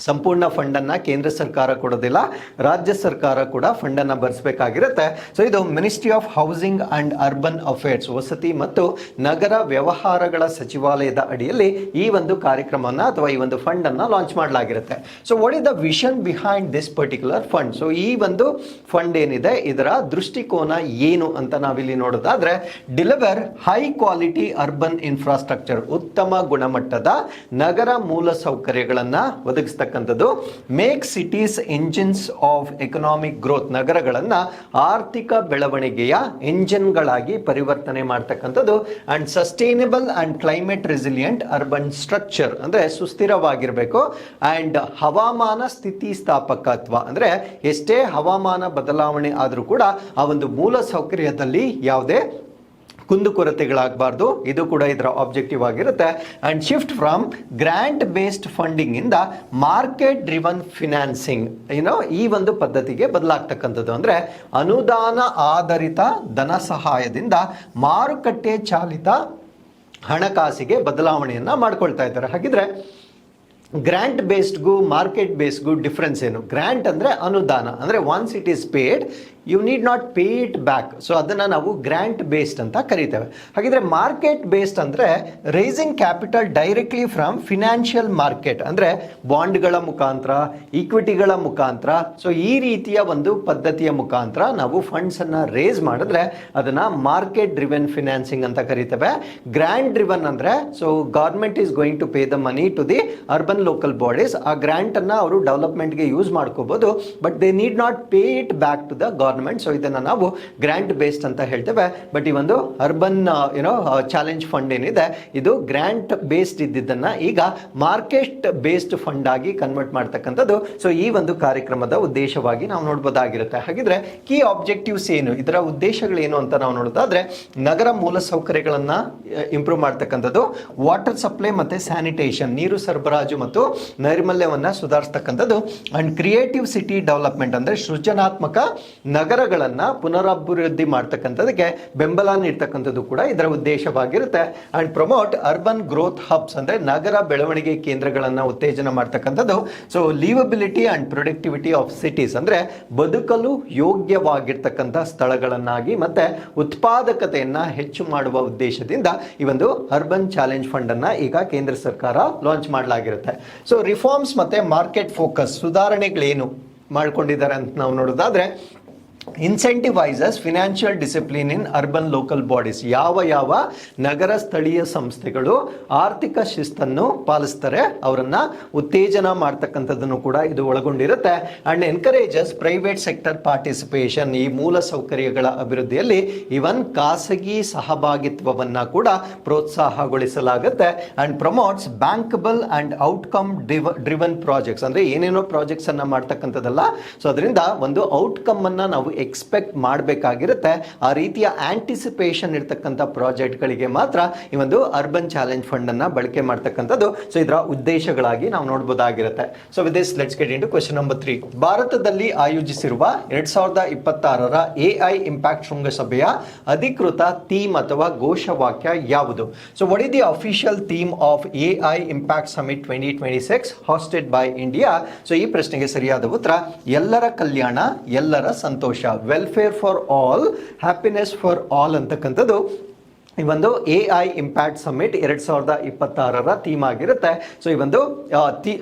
ಸಂಪೂರ್ಣ ಫಂಡನ್ನು ಕೇಂದ್ರ ಸರ್ಕಾರ ಕೊಡೋದಿಲ್ಲ, ರಾಜ್ಯ ಸರ್ಕಾರ ಕೂಡ ಫಂಡನ್ನು ಭರಿಸಬೇಕಾಗಿರುತ್ತೆ. ಸೊ ಇದು ministry of housing and urban affairs, ವಸತಿ ಮತ್ತು ನಗರ ವ್ಯವಹಾರಗಳ ಸಚಿವಾಲಯದ ಅಡಿಯಲ್ಲಿ ಈ ಒಂದು ಕಾರ್ಯಕ್ರಮವನ್ನು ಅಥವಾ ಈ ಒಂದು ಫಂಡನ್ನು ಲಾಂಚ್ ಮಾಡಲಾಗಿರುತ್ತೆ. So what is the vision behind this particular fund? So ಈ ಒಂದು ಫಂಡ್ ಏನಿದೆ ಇದರ ದೃಷ್ಟಿಕೋನ ಏನು ಅಂತ ನಾವಿಲ್ಲಿ ನೋಡೋದಾದ್ರೆ, deliver high quality urban infrastructure, ಉತ್ತಮ ಗುಣಮಟ್ಟದ ನಗರ ಮೂಲಸೌಕರ್ಯಗಳನ್ನು ಒದಗಿಸ್ತಕ್ಕಂಥದ್ದು. Make cities engines of economic growth, ನಗರಗಳನ್ನು ಆರ್ಥಿಕ ಬೆಳವಣಿಗೆಯ ಎಂಜಿನ್ಗಳಾಗಿ ಪರಿವರ್ತನೆ ಮಾಡ್ತಕ್ಕಂಥದ್ದು. And sustainable and climate resilient urban structure, ಅಂದ್ರೆ ಸುಸ್ಥಿರವಾಗಿರಬೇಕು. ಅಂಡ್ ಹವಾಮಾನ ಸ್ಥಿತಿಸ್ಥಾಪಕತ್ವ, ಅಂದ್ರೆ ಎಷ್ಟೇ ಹವಾಮಾನ ಬದಲಾವಣೆ ಆದರೂ ಕೂಡ ಆ ಒಂದು ಮೂಲ ಸೌಕರ್ಯದಲ್ಲಿ ಯಾವುದೇ ಕುಂದುಕೊರತೆಗಳಾಗಬಾರ್ದು, ಇದು ಕೂಡ ಇದರ ಆಬ್ಜೆಕ್ಟಿವ್ ಆಗಿರುತ್ತೆ. And shift from grant based funding ಇಂದ ಮಾರ್ಕೆಟ್ ಡ್ರಿವನ್ ಫಿನಾನ್ಸಿಂಗ್, ಈ ಒಂದು ಪದ್ಧತಿಗೆ ಬದಲಾಗ್ತಕ್ಕಂಥದ್ದು. ಅಂದ್ರೆ ಅನುದಾನ ಆಧಾರಿತ ಧನ ಸಹಾಯದಿಂದ ಮಾರುಕಟ್ಟೆ ಚಾಲಿತ ಹಣಕಾಸಿಗೆ ಬದಲಾವಣೆಯನ್ನ ಮಾಡ್ಕೊಳ್ತಾ ಇದ್ದಾರೆ. ಹಾಗಿದ್ರೆ ಗ್ರಾಂಟ್ ಬೇಸ್ಡ್ಗೂ ಮಾರ್ಕೆಟ್ ಬೇಸ್ಡ್ಗೂ ಡಿಫ್ರೆನ್ಸ್ ಏನು? ಗ್ರಾಂಟ್ ಅಂದರೆ ಅನುದಾನ, ಅಂದರೆ once it is paid you need not pay it back. So ಅದನ್ನು ನಾವು ಗ್ರಾಂಟ್ ಬೇಸ್ಡ್ ಅಂತ ಕರಿತೇವೆ. ಹಾಗಿದ್ರೆ ಮಾರ್ಕೆಟ್ ಬೇಸ್ಡ್ ಅಂದರೆ raising capital directly from financial market, ಅಂದರೆ ಬಾಂಡ್ಗಳ ಮುಖಾಂತರ, ಈಕ್ವಿಟಿಗಳ ಮುಖಾಂತರ. ಸೊ ಈ ರೀತಿಯ ಒಂದು ಪದ್ಧತಿಯ ಮುಖಾಂತರ ನಾವು ಫಂಡ್ಸನ್ನು ರೇಸ್ ಮಾಡಿದ್ರೆ ಅದನ್ನು ಮಾರ್ಕೆಟ್ ಡ್ರಿವನ್ ಫಿನಾನ್ಸಿಂಗ್ ಅಂತ ಕರಿತೇವೆ. ಗ್ರಾಂಟ್ ಡ್ರಿವನ್ ಅಂದರೆ so government is going to pay the money to the urban local bodies. ಆ ಗ್ರಾಂಟನ್ನು ಅವರು ಡೆವಲಪ್ಮೆಂಟ್ಗೆ ಯೂಸ್ ಮಾಡ್ಕೋಬಹುದು, but they need not pay it back to the government. So ಇದನ್ನು ನಾವು ಗ್ರಾಂಟ್ ಬೇಸ್ಡ್ ಅಂತ ಹೇಳ್ತೇವೆ. ಬಟ್ ಈ ಒಂದು ಅರ್ಬನ್ ಚಾಲೆಂಜ್ ಫಂಡ್ ಏನಿದೆ ಇದು ಗ್ರಾಂಟ್ ಬೇಸ್ಡ್ ಇದ್ದಿದ್ದನ್ನ ಈಗ ಮಾರ್ಕೆಟ್ ಬೇಸ್ಡ್ ಫಂಡ್ ಆಗಿ ಕನ್ವರ್ಟ್ ಮಾಡ್ತಕ್ಕಂಥದ್ದು. ಸೊ ಈ ಒಂದು ಕಾರ್ಯಕ್ರಮದ ಉದ್ದೇಶವಾಗಿ ನಾವು ನೋಡ್ಬೋದಾಗಿರುತ್ತೆ. ಹಾಗಿದ್ರೆ ಕೀ ಆಬ್ಜೆಕ್ಟಿವ್ಸ್ ಏನು, ಇದರ ಉದ್ದೇಶಗಳೇನು ಅಂತ ನಾವು ನೋಡೋದಾದ್ರೆ, ನಗರ ಮೂಲ ಸೌಕರ್ಯಗಳನ್ನ ಇಂಪ್ರೂವ್ ಮಾಡ್ತಕ್ಕಂಥದ್ದು, ವಾಟರ್ ಸಪ್ಲೈ ಮತ್ತೆ ಸ್ಯಾನಿಟೇಷನ್, ನೀರು ಸರಬರಾಜು ಮತ್ತು ನೈರ್ಮಲ್ಯವನ್ನ ಸುಧಾರಿಸ್ತಕ್ಕಂಥದ್ದು. ಅಂಡ್ ಕ್ರಿಯೇಟಿವ್ ಸಿಟಿ ಡೆವಲಪ್ಮೆಂಟ್, ಅಂದ್ರೆ ಸೃಜನಾತ್ಮಕ ನಗರಗಳನ್ನು ಪುನರಭಿವೃದ್ಧಿ ಮಾಡ್ತಕ್ಕಂಥದಕ್ಕೆ ಬೆಂಬಲ ನೀಡ್ತಕ್ಕಂಥದ್ದು ಕೂಡ ಇದರ ಉದ್ದೇಶವಾಗಿರುತ್ತೆ. And promote urban growth hubs, ಅಂದ್ರೆ ನಗರ ಬೆಳವಣಿಗೆ ಕೇಂದ್ರಗಳನ್ನು ಉತ್ತೇಜನ ಮಾಡ್ತಕ್ಕಂಥದ್ದು. So liveability and productivity of cities, ಅಂದ್ರೆ ಬದುಕಲು ಯೋಗ್ಯವಾಗಿರ್ತಕ್ಕಂಥ ಸ್ಥಳಗಳನ್ನಾಗಿ ಮತ್ತೆ ಉತ್ಪಾದಕತೆಯನ್ನ ಹೆಚ್ಚು ಮಾಡುವ ಉದ್ದೇಶದಿಂದ ಈ ಒಂದು ಅರ್ಬನ್ ಚಾಲೆಂಜ್ ಫಂಡ್ ಅನ್ನ ಈಗ ಕೇಂದ್ರ ಸರ್ಕಾರ ಲಾಂಚ್ ಮಾಡಲಾಗಿರುತ್ತೆ. ಸೊ ರಿಫಾರ್ಮ್ಸ್ ಮತ್ತೆ ಮಾರ್ಕೆಟ್ ಫೋಕಸ್, ಸುಧಾರಣೆಗಳೇನು ಮಾಡ್ಕೊಂಡಿದ್ದಾರೆ ಅಂತ ನಾವು ನೋಡೋದಾದ್ರೆ, incentivises financial discipline in urban local bodies, ಯಾವ ನಗರ ಸ್ಥಳೀಯ ಸಂಸ್ಥೆಗಳು ಆರ್ಥಿಕ ಶಿಸ್ತನ್ನು ಪಾಲಿಸ್ತಾರೆ ಅವರನ್ನ ಉತ್ತೇಜನ ಮಾಡ್ತಕ್ಕಂಥದ್ದನ್ನು ಕೂಡ ಇದು ಒಳಗೊಂಡಿರುತ್ತೆ. And encourages private sector participation, ಈ ಮೂಲ ಸೌಕರ್ಯಗಳ ಅಭಿವೃದ್ಧಿಯಲ್ಲಿ ಇವನ್ ಖಾಸಗಿ ಸಹಭಾಗಿತ್ವವನ್ನ ಕೂಡ ಪ್ರೋತ್ಸಾಹಗೊಳಿಸಲಾಗುತ್ತೆ. And promotes bankable and outcome driven projects, ಅಂದ್ರೆ ಏನೇನೋ ಪ್ರಾಜೆಕ್ಟ್ಸ್ ಅನ್ನ ಮಾಡ್ತಕ್ಕಂಥದ್ದಲ್ಲ, ಸೊ ಅದರಿಂದ ಒಂದು ಔಟ್ಕಮ್ ಅನ್ನ ನಾವು ಎಕ್ಸ್ಪೆಕ್ಟ್ ಮಾಡಬೇಕಾಗಿರುತ್ತೆ. ಆ ರೀತಿಯ ಆಂಟಿಸಿಪೇಷನ್ ಇರ್ತಕ್ಕಂಥ ಪ್ರಾಜೆಕ್ಟ್ಗಳಿಗೆ ಮಾತ್ರ ಈ ಒಂದು ಅರ್ಬನ್ ಚಾಲೆಂಜ್ ಫಂಡ್ ಅನ್ನ ಬಳಕೆ ಮಾಡ್ತಕ್ಕಂಥದ್ದು. ಸೊ ಇದರ ಉದ್ದೇಶಗಳಾಗಿ ನಾವು ನೋಡಬಹುದಾಗಿರುತ್ತೆ. So with this let's get into question number 3. ಭಾರತದಲ್ಲಿ ಆಯೋಜಿಸಿರುವ 2026ರ AI ಇಂಪ್ಯಾಕ್ಟ್ ಶೃಂಗಸಭೆಯ ಅಧಿಕೃತ ಥೀಮ್ ಅಥವಾ ಘೋಷವಾಕ್ಯ ಯಾವುದು? So what is the official theme of AI impact summit 2026 hosted by India? So ಈ ಪ್ರಶ್ನೆಗೆ ಸರಿಯಾದ ಉತ್ತರ ಎಲ್ಲರ ಕಲ್ಯಾಣ, ಎಲ್ಲರ ಸಂತೋಷ, welfare for all, happiness for all ಅಂತಕ್ಕಂಥದ್ದು ಈ ಒಂದು AI ಇಂಪ್ಯಾಕ್ಟ್ ಸಮಿಟ್ 2026ರ ಥೀಮ್ ಆಗಿರುತ್ತೆ. ಸೊ ಈ ಒಂದು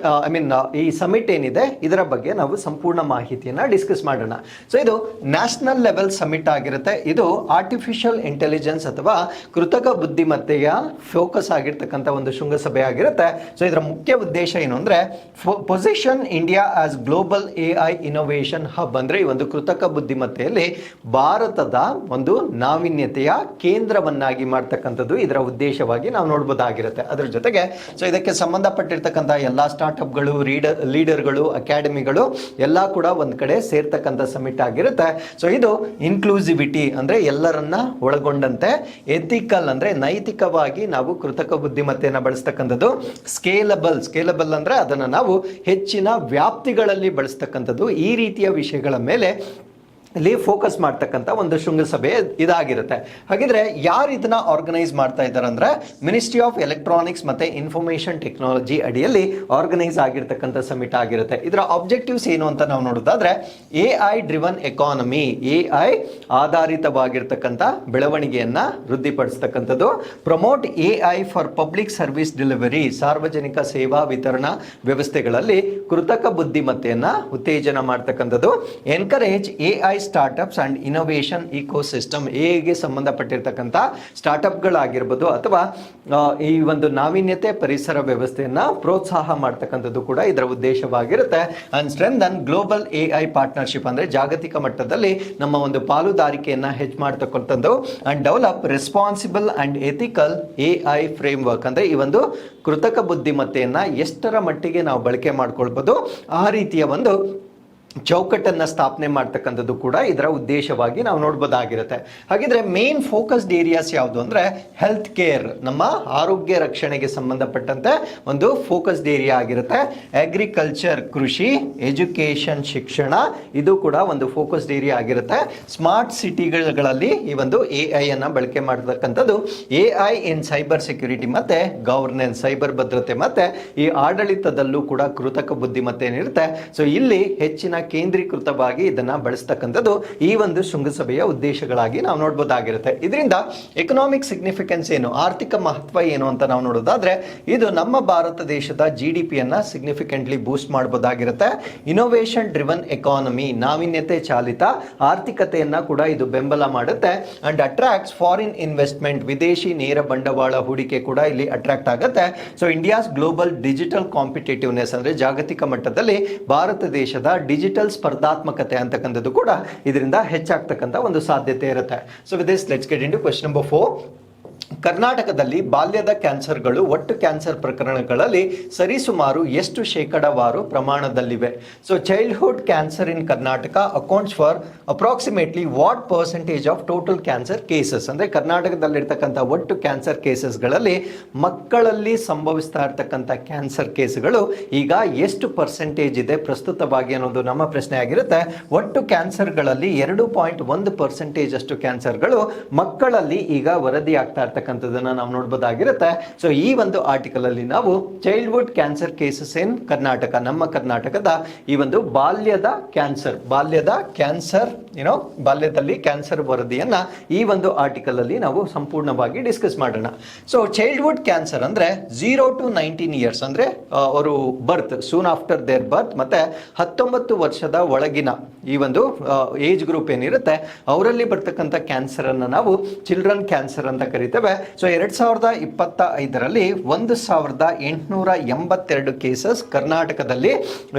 ಈ ಸಮಿಟ್ ಏನಿದೆ ಇದರ ಬಗ್ಗೆ ನಾವು ಸಂಪೂರ್ಣ ಮಾಹಿತಿಯನ್ನ ಡಿಸ್ಕಸ್ ಮಾಡೋಣ. ಸೊ ಇದು ನ್ಯಾಷನಲ್ ಲೆವೆಲ್ ಸಮಿಟ್ ಆಗಿರುತ್ತೆ. ಇದು ಆರ್ಟಿಫಿಷಿಯಲ್ ಇಂಟೆಲಿಜೆನ್ಸ್ ಅಥವಾ ಕೃತಕ ಬುದ್ಧಿಮತ್ತೆಯ ಫೋಕಸ್ ಆಗಿರ್ತಕ್ಕಂಥ ಒಂದು ಶೃಂಗಸಭೆ ಆಗಿರುತ್ತೆ. ಸೊ ಇದರ ಮುಖ್ಯ ಉದ್ದೇಶ ಏನು ಅಂದ್ರೆ position India as global AI innovation hub, ಅಂದ್ರೆ ಈ ಒಂದು ಕೃತಕ ಬುದ್ಧಿಮತ್ತೆಯಲ್ಲಿ ಭಾರತದ ಒಂದು ನಾವೀನ್ಯತೆಯ ಕೇಂದ್ರವನ್ನಾಗಿ ಮಾಡ್ತಕ್ಕಂಥದ್ದು ಇದರ ಉದ್ದೇಶವಾಗಿ ನಾವು ನೋಡಬಹುದಾಗಿರುತ್ತೆ. ಅದರ ಜೊತೆಗೆ ಸೊ ಇದಕ್ಕೆ ಸಂಬಂಧಪಟ್ಟಿರ್ತಕ್ಕಂಥ ಎಲ್ಲಾ ಸ್ಟಾರ್ಟ್ಅಪ್ಗಳು, ಲೀಡರ್ಗಳು, ಅಕಾಡೆಮಿಗಳು ಎಲ್ಲ ಕೂಡ ಒಂದ್ ಕಡೆ ಸೇರ್ತಕ್ಕಂಥ ಸಮಿಟ್ ಆಗಿರುತ್ತೆ. ಸೊ ಇದು ಇನ್ಕ್ಲೂಸಿವಿಟಿ ಅಂದ್ರೆ ಎಲ್ಲರನ್ನ ಒಳಗೊಂಡಂತೆ, ಎಥಿಕಲ್ ಅಂದ್ರೆ ನೈತಿಕವಾಗಿ ನಾವು ಕೃತಕ ಬುದ್ಧಿಮತ್ತೆಯನ್ನ ಬಳಸ್ತಕ್ಕಂಥದ್ದು, ಸ್ಕೇಲಬಲ್ ಅಂದ್ರೆ ಅದನ್ನ ನಾವು ಹೆಚ್ಚಿನ ವ್ಯಾಪ್ತಿಗಳಲ್ಲಿ ಬಳಸ್ತಕ್ಕಂಥದ್ದು, ಈ ರೀತಿಯ ವಿಷಯಗಳ ಮೇಲೆ ಇಲ್ಲಿ ಫೋಕಸ್ ಮಾಡ್ತಕ್ಕಂಥ ಒಂದು ಶೃಂಗಸಭೆ ಇದಾಗಿರುತ್ತೆ. ಹಾಗಿದ್ರೆ ಯಾರು ಇದನ್ನ ಆರ್ಗನೈಸ್ ಮಾಡ್ತಾ ಇದ್ದಾರೆ ಅಂದ್ರೆ ಮಿನಿಸ್ಟ್ರಿ ಆಫ್ ಎಲೆಕ್ಟ್ರಾನಿಕ್ಸ್ ಮತ್ತೆ ಇನ್ಫಾರ್ಮೇಶನ್ ಟೆಕ್ನಾಲಜಿ ಅಡಿಯಲ್ಲಿ ಆರ್ಗನೈಸ್ ಆಗಿರ್ತಕ್ಕಂಥ ಸಮಿಟ್ ಆಗಿರುತ್ತೆ. ಇದರ ಆಬ್ಜೆಕ್ಟಿವ್ಸ್ ಏನು ಅಂತ ನಾವು ನೋಡೋದಾದ್ರೆ AI ಡ್ರಿವನ್ ಎಕಾನಮಿ, AI ಆಧಾರಿತವಾಗಿರ್ತಕ್ಕಂಥ ಬೆಳವಣಿಗೆಯನ್ನ ವೃದ್ಧಿಪಡಿಸ್ತಕ್ಕಂಥದ್ದು, promote AI for public service delivery, ಸಾರ್ವಜನಿಕ ಸೇವಾ ವಿತರಣಾ ವ್ಯವಸ್ಥೆಗಳಲ್ಲಿ ಕೃತಕ ಬುದ್ಧಿಮತ್ತೆಯನ್ನ ಉತ್ತೇಜನ ಮಾಡ್ತಕ್ಕಂಥದ್ದು, encourage AI startups and innovation ecosystem, ಎಗೆ ಸಂಬಂಧಪಟ್ಟಿರ್ತಕ್ಕಂಥ ಸ್ಟಾರ್ಟ್ಅಪ್ಗಳಾಗಿರ್ಬೋದು ಅಥವಾ ಈ ಒಂದು ನಾವೀನ್ಯತೆ ಪರಿಸರ ವ್ಯವಸ್ಥೆಯನ್ನ ಪ್ರೋತ್ಸಾಹ ಮಾಡ್ತಕ್ಕಂಥದ್ದು ಕೂಡ ಇದರ ಉದ್ದೇಶವಾಗಿರುತ್ತೆ. And strengthen global AI partnership, ಅಂದ್ರೆ ಜಾಗತಿಕ ಮಟ್ಟದಲ್ಲಿ ನಮ್ಮ ಒಂದು ಪಾಲುದಾರಿಕೆಯನ್ನ ಹೆಚ್ಚು ಮಾಡ್ತಕ್ಕಂಥದ್ದು, and develop responsible and ethical AI framework, ಅಂದ್ರೆ ಈ ಒಂದು ಕೃತಕ ಬುದ್ಧಿಮತ್ತೆಯನ್ನ ಎಷ್ಟರ ಮಟ್ಟಿಗೆ ನಾವು ಬಳಕೆ ಮಾಡ್ಕೊಳ್ಬೋದು ಆ ರೀತಿಯ ಒಂದು ಚೌಕಟ್ಟನ್ನ ಸ್ಥಾಪನೆ ಮಾಡ್ತಕ್ಕಂಥದ್ದು ಕೂಡ ಇದರ ಉದ್ದೇಶವಾಗಿ ನಾವು ನೋಡ್ಬೋದಾಗಿರುತ್ತೆ. ಹಾಗಿದ್ರೆ ಮೇನ್ ಫೋಕಸ್ಡ್ ಏರಿಯಾಸ್ ಯಾವುದು ಅಂದ್ರೆ ಹೆಲ್ತ್ ಕೇರ್, ನಮ್ಮ ಆರೋಗ್ಯ ರಕ್ಷಣೆಗೆ ಸಂಬಂಧಪಟ್ಟಂತೆ ಒಂದು ಫೋಕಸ್ಡ್ ಏರಿಯಾ ಆಗಿರುತ್ತೆ. ಅಗ್ರಿಕಲ್ಚರ್, ಕೃಷಿ, ಎಜುಕೇಶನ್, ಶಿಕ್ಷಣ, ಇದು ಕೂಡ ಒಂದು ಫೋಕಸ್ಡ್ ಏರಿಯಾ ಆಗಿರುತ್ತೆ. ಸ್ಮಾರ್ಟ್ ಸಿಟಿಗಳಲ್ಲಿ ಈ ಒಂದು AI ಅನ್ನ ಬಳಕೆ ಮಾಡತಕ್ಕಂಥದ್ದು, AI ಇನ್ ಸೈಬರ್ ಸೆಕ್ಯೂರಿಟಿ ಮತ್ತೆ ಗವರ್ನೆನ್ಸ್, ಸೈಬರ್ ಭದ್ರತೆ ಮತ್ತೆ ಈ ಆಡಳಿತದಲ್ಲೂ ಕೂಡ ಕೃತಕ ಬುದ್ಧಿಮತ್ತೆ ಏನಿರುತ್ತೆ. ಸೊ ಇಲ್ಲಿ ಹೆಚ್ಚಿನ ಕೇಂದ್ರೀಕೃತವಾಗಿ ಇದನ್ನ ಬಳಸ್ತಕ್ಕಂಥದ್ದು ಈ ಒಂದು ಶೃಂಗಸಭೆಯ ಉದ್ದೇಶಗಳಾಗಿ ನಾವು ನೋಡಬಹುದಾಗಿರುತ್ತೆ. ಇದರಿಂದ ಎಕನಾಮಿಕ್ ಸಿಗ್ನಿಫಿಕೆನ್ಸ್ ಏನು, ಆರ್ಥಿಕ ಮಹತ್ವ ಏನು ಅಂತ ನಾವು ನೋಡೋದಾದ್ರೆ ಇದು ನಮ್ಮ ಭಾರತ ದೇಶದ GDP ಯನ್ನ ಸಿಗ್ನಿಫಿಕೆಂಟ್ಲಿ ಬೂಸ್ಟ್ ಮಾಡಬಹುದಾಗಿರುತ್ತೆ. ಇನೋವೇಷನ್ ಡ್ರಿವನ್ ಎಕಾನಮಿ, ನಾವೀನ್ಯತೆ ಚಾಲಿತ ಆರ್ಥಿಕತೆಯನ್ನ ಕೂಡ ಇದು ಬೆಂಬಲ ಮಾಡುತ್ತೆ. ಅಂಡ್ ಅಟ್ರಾಕ್ಟ್ಸ್ ಫಾರಿನ್ ಇನ್ವೆಸ್ಟ್ಮೆಂಟ್, ವಿದೇಶಿ ನೇರ ಬಂಡವಾಳ ಹೂಡಿಕೆ ಕೂಡ ಇಲ್ಲಿ ಅಟ್ರಾಕ್ಟ್ ಆಗುತ್ತೆ. So India's global digital competitiveness, ಅಂದ್ರೆ ಜಾಗತಿಕ ಮಟ್ಟದಲ್ಲಿ ಭಾರತ ದೇಶದ ಡಿಜಿಟಲ್ ಸ್ಪರ್ಧಾತ್ಮಕತೆ ಅಂತಕ್ಕಂಥದ್ದು ಕೂಡ ಇದರಿಂದ ಹೆಚ್ಚಾಗ್ತಕ್ಕಂಥ ಒಂದು ಸಾಧ್ಯತೆ ಇರುತ್ತೆ. So with this let's get into question number 4. ಕರ್ನಾಟಕದಲ್ಲಿ ಬಾಲ್ಯದ ಕ್ಯಾನ್ಸರ್ಗಳು ಒಟ್ಟು ಕ್ಯಾನ್ಸರ್ ಪ್ರಕರಣಗಳಲ್ಲಿ ಸರಿಸುಮಾರು ಎಷ್ಟು ಶೇಕಡಾವಾರು ಪ್ರಮಾಣದಲ್ಲಿವೆ? So childhood cancer in Karnataka accounts for approximately what percentage of total cancer cases, ಅಂದ್ರೆ ಕರ್ನಾಟಕದಲ್ಲಿರ್ತಕ್ಕಂಥ ಒಟ್ಟು ಕ್ಯಾನ್ಸರ್ ಕೇಸಸ್ಗಳಲ್ಲಿ ಮಕ್ಕಳಲ್ಲಿ ಸಂಭವಿಸ್ತಾ ಇರ್ತಕ್ಕಂಥ ಕ್ಯಾನ್ಸರ್ ಕೇಸ್ಗಳು ಈಗ ಎಷ್ಟು ಪರ್ಸೆಂಟೇಜ್ ಇದೆ ಪ್ರಸ್ತುತವಾಗಿ ಅನ್ನೋದು ನಮ್ಮ ಪ್ರಶ್ನೆ ಆಗಿರುತ್ತೆ. ಒಟ್ಟು ಕ್ಯಾನ್ಸರ್ಗಳಲ್ಲಿ 2.1% ಅಷ್ಟು ಕ್ಯಾನ್ಸರ್ಗಳು ಮಕ್ಕಳಲ್ಲಿ ಈಗ ವರದಿ ಆಗ್ತಾ ಇರ್ತಕ್ಕಂಥ ನಾವು ನೋಡಬಹುದಾಗಿರುತ್ತೆ. ಸೊ ಈ ಒಂದು ಆರ್ಟಿಕಲ್ ಅಲ್ಲಿ ನಾವು ಚೈಲ್ಡ್ಹುಡ್ ಕ್ಯಾನ್ಸರ್ ಕೇಸಸ್ ಇನ್ ಕರ್ನಾಟಕ, ನಮ್ಮ ಕರ್ನಾಟಕದ ಈ ಒಂದು ಬಾಲ್ಯದ ಕ್ಯಾನ್ಸರ್ ಬಾಲ್ಯದಲ್ಲಿ ಕ್ಯಾನ್ಸರ್ ವರದಿಯನ್ನ ಈ ಒಂದು ಆರ್ಟಿಕಲ್ ಅಲ್ಲಿ ನಾವು ಸಂಪೂರ್ಣವಾಗಿ ಡಿಸ್ಕಸ್ ಮಾಡೋಣ. ಸೊ ಚೈಲ್ಡ್ಹುಡ್ ಕ್ಯಾನ್ಸರ್ ಅಂದ್ರೆ 0 to 19 ಇಯರ್ಸ್, ಅಂದ್ರೆ ಅವರು ಬರ್ತ್ ಸೂನ್ ಆಫ್ಟರ್ ದೇರ್ ಬರ್ತ್ ಮತ್ತೆ 19 ವರ್ಷದ ಒಳಗಿನ ಈ ಒಂದು ಏಜ್ ಗ್ರೂಪ್ ಏನಿರುತ್ತೆ ಅವರಲ್ಲಿ ಬರ್ತಕ್ಕಂಥ ಕ್ಯಾನ್ಸರ್ ಅನ್ನ ನಾವು ಚಿಲ್ಡ್ರನ್ ಕ್ಯಾನ್ಸರ್ ಅಂತ ಕರಿತೇವೆ. ಸೊ 2025ರಲ್ಲಿ 1882 ಕೇಸಸ್ ಕರ್ನಾಟಕದಲ್ಲಿ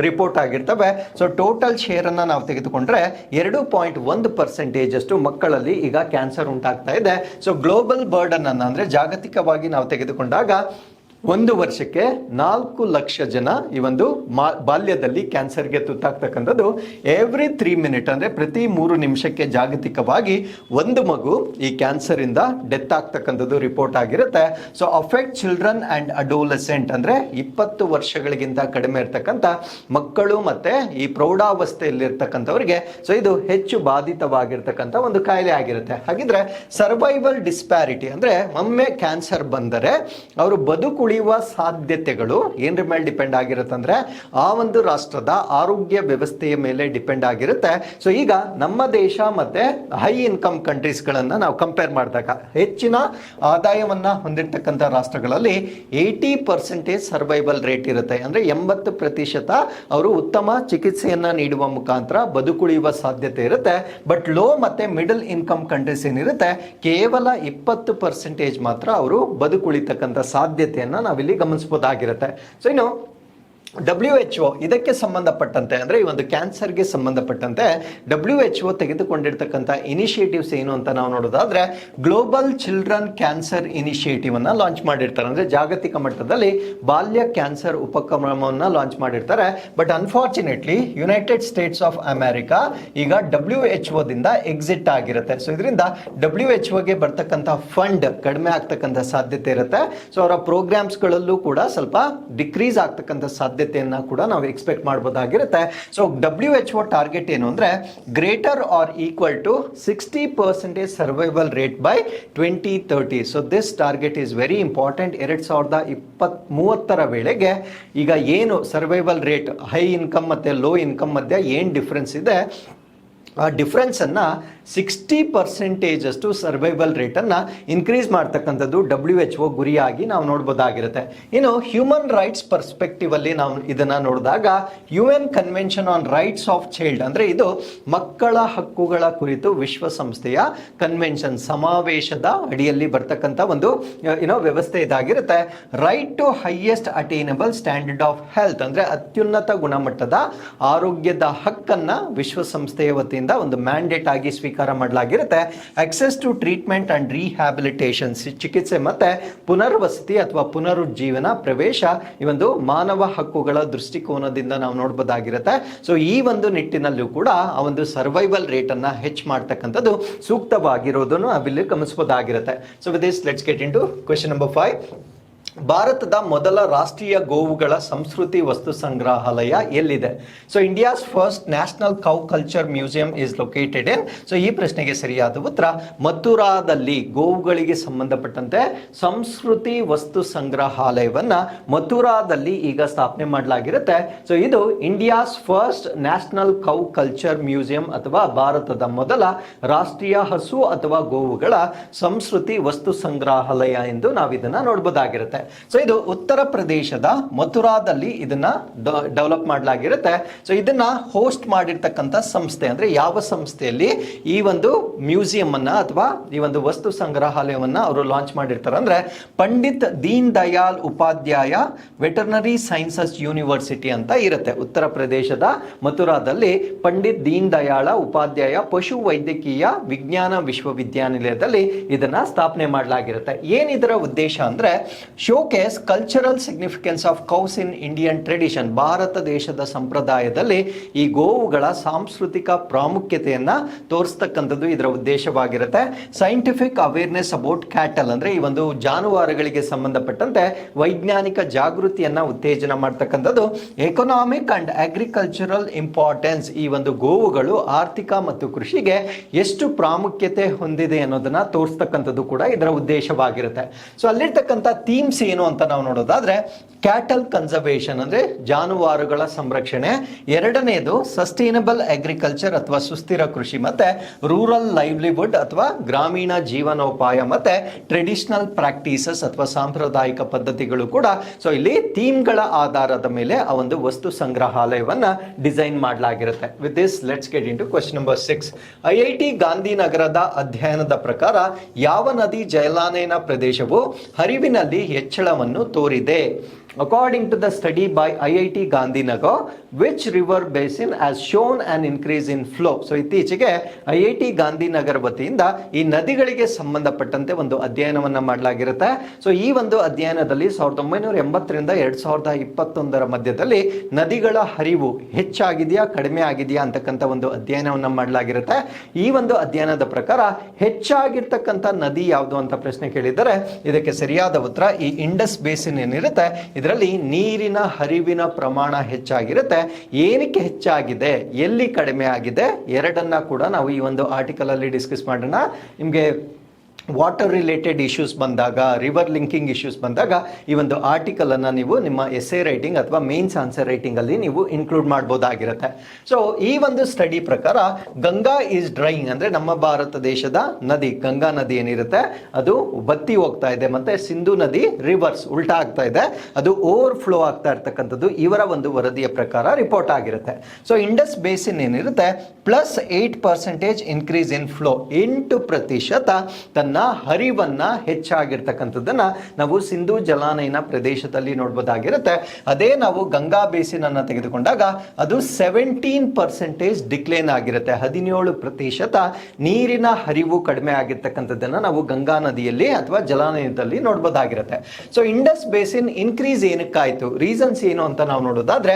ರಿಪೋರ್ಟ್ ಆಗಿರ್ತವೆ. ಸೊ ಟೋಟಲ್ ಶೇರ್ ಅನ್ನ ನಾವು ತೆಗೆದುಕೊಂಡ್ರೆ 2.1% ಅಷ್ಟು ಮಕ್ಕಳಲ್ಲಿ ಈಗ ಕ್ಯಾನ್ಸರ್ ಉಂಟಾಗ್ತಾ ಇದೆ. ಸೊ ಗ್ಲೋಬಲ್ ಬರ್ಡನ್ ಅನ್ನ ಅಂದ್ರೆ ಜಾಗತಿಕವಾಗಿ ನಾವು ತೆಗೆದುಕೊಂಡಾಗ ಒಂದು ವರ್ಷಕ್ಕೆ 4 ಲಕ್ಷ ಜನ ಈ ಒಂದು ಬಾಲ್ಯದಲ್ಲಿ ಕ್ಯಾನ್ಸರ್ಗೆ ತುತ್ತಾಗ್ತಕ್ಕಂಥದ್ದು. ಎವ್ರಿ 3 ಮಿನಿಟ್ ಅಂದ್ರೆ ಪ್ರತಿ 3 ನಿಮಿಷಕ್ಕೆ ಜಾಗತಿಕವಾಗಿ ಒಂದು ಮಗು ಈ ಕ್ಯಾನ್ಸರ್ ಇಂದ ಡೆತ್ ಆಗ್ತಕ್ಕಂಥದ್ದು ರಿಪೋರ್ಟ್ ಆಗಿರುತ್ತೆ. So affect children and adolescent ಅಂದ್ರೆ 20 ವರ್ಷಗಳಿಗಿಂತ ಕಡಿಮೆ ಇರ್ತಕ್ಕಂಥ ಮಕ್ಕಳು ಮತ್ತೆ ಈ ಪ್ರೌಢಾವಸ್ಥೆಯಲ್ಲಿರ್ತಕ್ಕಂಥವ್ರಿಗೆ ಸೊ ಇದು ಹೆಚ್ಚು ಬಾಧಿತವಾಗಿರ್ತಕ್ಕಂಥ ಒಂದು ಕಾಯಿಲೆ ಆಗಿರುತ್ತೆ. ಹಾಗಿದ್ರೆ ಸರ್ವೈವಲ್ ಡಿಸ್ಪ್ಯಾರಿಟಿ ಅಂದ್ರೆ ಒಮ್ಮೆ ಕ್ಯಾನ್ಸರ್ ಬಂದರೆ ಅವರು ಬದುಕುಳಿ ಬದುಕುಳಿಯುವ ಸಾಧ್ಯತೆಗಳು ಏನ್ರ ಮೇಲೆ ಡಿಪೆಂಡ್ ಆಗಿರುತ್ತೆ ಅಂದ್ರೆ ಆ ಒಂದು ರಾಷ್ಟ್ರದ ಆರೋಗ್ಯ ವ್ಯವಸ್ಥೆಯ ಮೇಲೆ ಡಿಪೆಂಡ್ ಆಗಿರುತ್ತೆ. ಸೊ ಈಗ ನಮ್ಮ ದೇಶ ಮತ್ತೆ ಹೈ ಇನ್ಕಮ್ ಕಂಟ್ರೀಸ್ಗಳನ್ನು ನಾವು ಕಂಪೇರ್ ಮಾಡಿದಾಗ ಹೆಚ್ಚಿನ ಆದಾಯವನ್ನ ಹೊಂದಿರತಕ್ಕಂಥ ರಾಷ್ಟ್ರಗಳಲ್ಲಿ 80% ಸರ್ವೈವಲ್ ರೇಟ್ ಇರುತ್ತೆ. ಅಂದ್ರೆ 80% ಅವರು ಉತ್ತಮ ಚಿಕಿತ್ಸೆಯನ್ನ ನೀಡುವ ಮುಖಾಂತರ ಬದುಕುಳಿಯುವ ಸಾಧ್ಯತೆ ಇರುತ್ತೆ. ಬಟ್ ಲೋ ಮತ್ತೆ ಮಿಡಲ್ ಇನ್ಕಮ್ ಕಂಟ್ರೀಸ್ ಏನಿರುತ್ತೆ ಕೇವಲ 20% ಮಾತ್ರ ಅವರು ಬದುಕುಳಿತಕ್ಕಂಥ ಸಾಧ್ಯತೆಯನ್ನ ನಾವಿಲ್ಲಿ ಗಮನಿಸಬಹುದಾಗಿರುತ್ತೆ. ಸೊ ಇನ್ನು WHO ಇದಕ್ಕೆ ಸಂಬಂಧಪಟ್ಟಂತೆ ಅಂದರೆ ಈ ಒಂದು ಕ್ಯಾನ್ಸರ್ಗೆ ಸಂಬಂಧಪಟ್ಟಂತೆ WHO ತೆಗೆದುಕೊಂಡಿರ್ತಕ್ಕಂಥ ಇನಿಷಿಯೇಟಿವ್ಸ್ ಏನು ಅಂತ ನಾವು ನೋಡೋದಾದ್ರೆ ಗ್ಲೋಬಲ್ ಚಿಲ್ಡ್ರನ್ ಕ್ಯಾನ್ಸರ್ ಇನಿಷಿಯೇಟಿವ್ ಅನ್ನ ಲಾಂಚ್ ಮಾಡಿರ್ತಾರೆ. ಅಂದರೆ ಜಾಗತಿಕ ಮಟ್ಟದಲ್ಲಿ ಬಾಲ್ಯ ಕ್ಯಾನ್ಸರ್ ಉಪಕ್ರಮವನ್ನು ಲಾಂಚ್ ಮಾಡಿರ್ತಾರೆ. But unfortunately United States of America ಈಗ WHO ದಿಂದ ಎಕ್ಸಿಟ್ ಆಗಿರುತ್ತೆ. ಸೊ ಇದರಿಂದ WHO ಬರ್ತಕ್ಕಂಥ ಫಂಡ್ ಕಡಿಮೆ ಆಗ್ತಕ್ಕಂಥ ಸಾಧ್ಯತೆ ಇರುತ್ತೆ. ಸೊ ಅವರ ಪ್ರೋಗ್ರಾಮ್ಸ್ಗಳಲ್ಲೂ ಕೂಡ ಸ್ವಲ್ಪ ಡಿಕ್ರೀಸ್ ಆಗ್ತಕ್ಕಂಥ ಸಾಧ್ಯತೆಯನ್ನ ಕೂಡ ನಾವು ಎಕ್ಸ್ಪೆಕ್ಟ್ ಮಾಡಬಹುದಾಗಿರುತ್ತೆ. ಸೊ WHO ಟಾರ್ಗೆಟ್ ಏನು ಅಂದ್ರೆ greater or equal to 60% survival rate by 2030. So this target is very important. 2030 ವೇಳೆಗೆ ಈಗ ಏನು ಸರ್ವೈವಲ್ ರೇಟ್ ಹೈ ಇನ್ಕಮ್ ಮತ್ತೆ ಲೋ ಇನ್ಕಮ್ ಮಧ್ಯೆ ಏನು ಡಿಫ್ರೆನ್ಸ್ ಇದೆ ಆ ಡಿಫ್ರೆನ್ಸ್ ಅನ್ನ 60% ಅಷ್ಟು ಸರ್ವೈವಲ್ ರೇಟ್ ಅನ್ನ ಇನ್ಕ್ರೀಸ್ ಮಾಡ್ತಕ್ಕಂಥದ್ದು WHO ಗುರಿಯಾಗಿ ನಾವು ನೋಡಬಹುದಾಗಿರುತ್ತೆ. ಇನ್ನು ಹ್ಯೂಮನ್ ರೈಟ್ಸ್ ಪರ್ಸ್ಪೆಕ್ಟಿವ್ ಅಲ್ಲಿ ನಾವು ಇದನ್ನ ನೋಡಿದಾಗ UN convention on rights of child ಅಂದ್ರೆ ಇದು ಮಕ್ಕಳ ಹಕ್ಕುಗಳ ಕುರಿತು ವಿಶ್ವಸಂಸ್ಥೆಯ ಕನ್ವೆನ್ಷನ್ ಸಮಾವೇಶದ ಅಡಿಯಲ್ಲಿ ಬರ್ತಕ್ಕಂಥ ಒಂದು ವ್ಯವಸ್ಥೆ ಇದಾಗಿರುತ್ತೆ. Right to highest attainable standard of health ಅಂದ್ರೆ ಅತ್ಯುನ್ನತ ಗುಣಮಟ್ಟದ ಆರೋಗ್ಯದ ಹಕ್ಕನ್ನ ವಿಶ್ವಸಂಸ್ಥೆಯ ವತಿಯಿಂದ ಒಂದು ಮ್ಯಾಂಡೇಟ್ ಆಗಿ ಸ್ವೀಕಾರ ಮಾಡಲಾಗಿರುತ್ತೆ. Access to treatment and rehabilitation ಚಿಕಿತ್ಸೆ ಮತ್ತೆ ಪುನರ್ವಸತಿ ಅಥವಾ ಪುನರುಜ್ಜೀವನ ಪ್ರವೇಶ ಈ ಒಂದು ಮಾನವ ಹಕ್ಕುಗಳ ದೃಷ್ಟಿಕೋನದಿಂದ ನಾವು ನೋಡಬಹುದಾಗಿರುತ್ತೆ. ಸೊ ಈ ಒಂದು ನಿಟ್ಟಿನಲ್ಲೂ ಕೂಡ ಆ ಒಂದು ಸರ್ವೈವಲ್ ರೇಟ್ ಅನ್ನ ಹೆಚ್ಚು ಮಾಡ್ತಕ್ಕಂಥದ್ದು ಸೂಕ್ತವಾಗಿರೋದನ್ನು ನಾವಿಲ್ಲಿ ಗಮನಿಸಬಹುದಾಗಿರುತ್ತೆ. So with this let's get into question number 5. ಭಾರತದ ಮೊದಲ ರಾಷ್ಟ್ರೀಯ ಗೋವುಗಳ ಸಂಸ್ಕೃತಿ ವಸ್ತು ಸಂಗ್ರಹಾಲಯ ಎಲ್ಲಿದೆ? So India's first national cow culture museum is located in. So ಈ ಪ್ರಶ್ನೆಗೆ ಸರಿಯಾದ ಉತ್ತರ ಮಥುರಾದಲ್ಲಿ ಗೋವುಗಳಿಗೆ ಸಂಬಂಧಪಟ್ಟಂತೆ ಸಂಸ್ಕೃತಿ ವಸ್ತು ಸಂಗ್ರಹಾಲಯವನ್ನ ಮಥುರಾದಲ್ಲಿ ಈಗ ಸ್ಥಾಪನೆ ಮಾಡಲಾಗಿರುತ್ತೆ. ಸೊ ಇದು India's first national cow culture museum ಅಥವಾ ಭಾರತದ ಮೊದಲ ರಾಷ್ಟ್ರೀಯ ಹಸು ಅಥವಾ ಗೋವುಗಳ ಸಂಸ್ಕೃತಿ ವಸ್ತು ಸಂಗ್ರಹಾಲಯ ಎಂದು ನಾವು ಇದನ್ನ ನೋಡಬಹುದಾಗಿರುತ್ತೆ. ಸೊ ಇದು ಉತ್ತರ ಪ್ರದೇಶದ ಮಥುರಾದಲ್ಲಿ ಇದನ್ನ ಡೆವಲಪ್ ಮಾಡಲಾಗಿರುತ್ತೆ. ಸೊ ಇದನ್ನ ಹೋಸ್ಟ್ ಮಾಡಿರ್ತಕ್ಕಂಥ ಸಂಸ್ಥೆ ಅಂದ್ರೆ ಯಾವ ಸಂಸ್ಥೆಯಲ್ಲಿ ಈ ಒಂದು ಮ್ಯೂಸಿಯಂ ಅನ್ನ ಅಥವಾ ಈ ಒಂದು ವಸ್ತು ಸಂಗ್ರಹಾಲಯವನ್ನ ಅವರು ಲಾಂಚ್ ಮಾಡಿರ್ತಾರೆ ಅಂದ್ರೆ Pandit Deen Dayal Upadhyaya veterinary sciences university ಅಂತ ಇರುತ್ತೆ. ಉತ್ತರ ಪ್ರದೇಶದ ಮಥುರಾದಲ್ಲಿ ಪಂಡಿತ್ ದೀನ್ ದಯಾಳ ಉಪಾಧ್ಯಾಯ ಪಶು ವೈದ್ಯಕೀಯ ವಿಜ್ಞಾನ ವಿಶ್ವವಿದ್ಯಾನಿಲಯದಲ್ಲಿ ಇದನ್ನ ಸ್ಥಾಪನೆ ಮಾಡಲಾಗಿರುತ್ತೆ. ಏನಿದರ ಉದ್ದೇಶ ಅಂದ್ರೆ showcase cultural significance of cows in Indian tradition. Bharat ದೇಶದ ಸಂಪ್ರದಾಯದಲ್ಲಿ ಈ ಗೋವುಗಳ ಸಾಂಸ್ಕೃತಿಕ ಪ್ರಾಮುಖ್ಯತೆಯನ್ನ ತೋರಿಸ್ತಕ್ಕಂಥದ್ದು ಇದರ ಉದ್ದೇಶವಾಗಿರುತ್ತೆ. ಸೈಂಟಿಫಿಕ್ ಅವೇರ್ನೆಸ್ ಅಬೌಟ್ ಕ್ಯಾಟಲ್ ಅಂದ್ರೆ ಈ ಒಂದು ಜಾನುವಾರುಗಳಿಗೆ ಸಂಬಂಧಪಟ್ಟಂತೆ ವೈಜ್ಞಾನಿಕ ಜಾಗೃತಿಯನ್ನ ಉತ್ತೇಜನ ಮಾಡ್ತಕ್ಕಂಥದ್ದು. ಎಕನಾಮಿಕ್ ಅಂಡ್ ಅಗ್ರಿಕಲ್ಚರಲ್ ಇಂಪಾರ್ಟೆನ್ಸ್ ಈ ಒಂದು ಗೋವುಗಳು ಆರ್ಥಿಕ ಮತ್ತು ಕೃಷಿಗೆ ಎಷ್ಟು ಪ್ರಾಮುಖ್ಯತೆ ಹೊಂದಿದೆ ಅನ್ನೋದನ್ನ ತೋರಿಸ್ತಕ್ಕಂಥದ್ದು ಕೂಡ ಇದರ ಉದ್ದೇಶವಾಗಿರುತ್ತೆ. ಸೊ ಅಲ್ಲಿರ್ತಕ್ಕಂಥ ಥೀಮ್ಸ್ ಏನು ಅಂತ ನಾವು ನೋಡೋದಾದ್ರೆ ಕ್ಯಾಟಲ್ ಕನ್ಸರ್ವೇಷನ್ ಅಂದ್ರೆ ಜಾನುವಾರುಗಳ ಸಂರಕ್ಷಣೆ, ಎರಡನೇದು ಸಸ್ಟೈನಬಲ್ ಅಗ್ರಿಕಲ್ಚರ್ ಅಥವಾ ಸುಸ್ಥಿರ ಕೃಷಿ, ಮತ್ತೆ ರೂರಲ್ ಲೈವ್ಲಿಹುಡ್ ಅಥವಾ ಗ್ರಾಮೀಣ ಜೀವನೋಪಾಯ, ಮತ್ತೆ ಟ್ರೆಡಿಷನಲ್ ಪ್ರಾಕ್ಟೀಸಸ್ ಅಥವಾ ಸಾಂಪ್ರದಾಯಿಕ ಪದ್ಧತಿಗಳು ಕೂಡ. ಸೊ ಇಲ್ಲಿ ಥೀಮ್ಗಳ ಆಧಾರದ ಮೇಲೆ ಆ ಒಂದು ವಸ್ತು ಸಂಗ್ರಹಾಲಯವನ್ನ ಡಿಸೈನ್ ಮಾಡಲಾಗಿರುತ್ತೆ. With this let's get into question number 6. IIT ಗಾಂಧಿನಗರದ ಅಧ್ಯಯನದ ಪ್ರಕಾರ ಯಾವ ನದಿ ಜಲಾನಯನ ಪ್ರದೇಶವು ಹರಿವಿನಲ್ಲಿ ಹೆಚ್ಚಳವನ್ನು ತೋರಿದೆ? According to the study by IIT Gandhinagar, which river basin has shown an increase in flow? So ಇತ್ತೀಚೆಗೆ IIT ಗಾಂಧಿನಗರ ವತಿಯಿಂದ ಈ ನದಿಗಳಿಗೆ ಸಂಬಂಧಪಟ್ಟಂತೆ ಒಂದು ಅಧ್ಯಯನವನ್ನ ಮಾಡಲಾಗಿರುತ್ತೆ. ಸೊ ಈ ಒಂದು ಅಧ್ಯಯನದಲ್ಲಿ 1980ರಿಂದ 2021 ಮಧ್ಯದಲ್ಲಿ ನದಿಗಳ ಹರಿವು ಹೆಚ್ಚಾಗಿದೆಯಾ ಕಡಿಮೆ ಆಗಿದೆಯಾ ಅಂತಕ್ಕಂಥ ಒಂದು ಅಧ್ಯಯನವನ್ನ ಮಾಡಲಾಗಿರುತ್ತೆ. ಈ ಒಂದು ಅಧ್ಯಯನದ ಪ್ರಕಾರ ಹೆಚ್ಚಾಗಿರ್ತಕ್ಕಂಥ ನದಿ ಯಾವುದು ಅಂತ ಪ್ರಶ್ನೆ ಕೇಳಿದರೆ ಇದಕ್ಕೆ ಸರಿಯಾದ ಉತ್ತರ ಈ ಇಂಡಸ್ ಬೇಸಿನ್ ಏನಿರುತ್ತೆ ಇದರಲ್ಲಿ ನೀರಿನ ಹರಿವಿನ ಪ್ರಮಾಣ ಹೆಚ್ಚಾಗಿರುತ್ತೆ. ಏನಕ್ಕೆ ಹೆಚ್ಚಾಗಿದೆ, ಎಲ್ಲಿ ಕಡಿಮೆ ಆಗಿದೆ, ಎರಡನ್ನ ಕೂಡ ನಾವು ಈ ಒಂದು ಆರ್ಟಿಕಲ್ ಅಲ್ಲಿ ಡಿಸ್ಕಸ್ ಮಾಡೋಣ. ನಿಮಗೆ ವಾಟರ್ ರಿಲೇಟೆಡ್ ಇಶ್ಯೂಸ್ ಬಂದಾಗ, ರಿವರ್ ಲಿಂಕಿಂಗ್ ಇಶ್ಯೂಸ್ ಬಂದಾಗ ಈ ಒಂದು ಆರ್ಟಿಕಲ್ ಅನ್ನು ನೀವು ನಿಮ್ಮ ಎಸ್ಸೆ ರೈಟಿಂಗ್ ಅಥವಾ ಮೇನ್ಸ್ ಆನ್ಸರ್ ರೈಟಿಂಗ್ ಅಲ್ಲಿ ನೀವು ಇನ್ಕ್ಲೂಡ್ ಮಾಡಬಹುದಾಗಿರುತ್ತೆ. ಸೊ ಈ ಒಂದು ಸ್ಟಡಿ ಪ್ರಕಾರ ಗಂಗಾ ಈಸ್ ಡ್ರೈಯಿಂಗ್ ಅಂದ್ರೆ ನಮ್ಮ ಭಾರತ ದೇಶದ ನದಿ ಗಂಗಾ ನದಿ ಏನಿರುತ್ತೆ ಅದು ಬತ್ತಿ ಹೋಗ್ತಾ ಇದೆ, ಮತ್ತೆ ಸಿಂಧು ನದಿ ರಿವರ್ಸ್ ಉಲ್ಟಾ ಆಗ್ತಾ ಇದೆ, ಅದು ಓವರ್ ಫ್ಲೋ ಆಗ್ತಾ ಇರ್ತಕ್ಕಂಥದ್ದು ಇವರ ಒಂದು ವರದಿಯ ಪ್ರಕಾರ ರಿಪೋರ್ಟ್ ಆಗಿರುತ್ತೆ. ಸೊ ಇಂಡಸ್ ಬೇಸಿನ್ ಏನಿರುತ್ತೆ +8% ಇನ್ಕ್ರೀಸ್ ಇನ್ ಫ್ಲೋ, 8% ತನ್ನ ಹರಿವನ್ನ ಹೆಚ್ಚಾಗಿರ್ತಕ್ಕಂಥದ್ದನ್ನ ನಾವು ಸಿಂಧು ಜಲಾನಯನ ಪ್ರದೇಶದಲ್ಲಿ ನೋಡಬಹುದಾಗಿರುತ್ತೆ. ಅದೇ ನಾವು ಗಂಗಾ ಬೇಸಿನ್ ಅನ್ನ ತೆಗೆದುಕೊಂಡಾಗ ಅದು 17% ಡಿಕ್ಲೇನ್ ಆಗಿರುತ್ತೆ, 17% ನೀರಿನ ಹರಿವು ಕಡಿಮೆ ಆಗಿರ್ತಕ್ಕಂಥದ್ದನ್ನ ನಾವು ಗಂಗಾ ನದಿಯಲ್ಲಿ ಅಥವಾ ಜಲಾನಯನದಲ್ಲಿ ನೋಡಬಹುದಾಗಿರುತ್ತೆ. ಸೊ ಇಂಡಸ್ ಬೇಸಿನ್ ಇನ್ಕ್ರೀಸ್ ಏನಕ್ಕಾಯ್ತು, ರೀಸನ್ಸ್ ಏನು ಅಂತ ನಾವು ನೋಡೋದಾದ್ರೆ,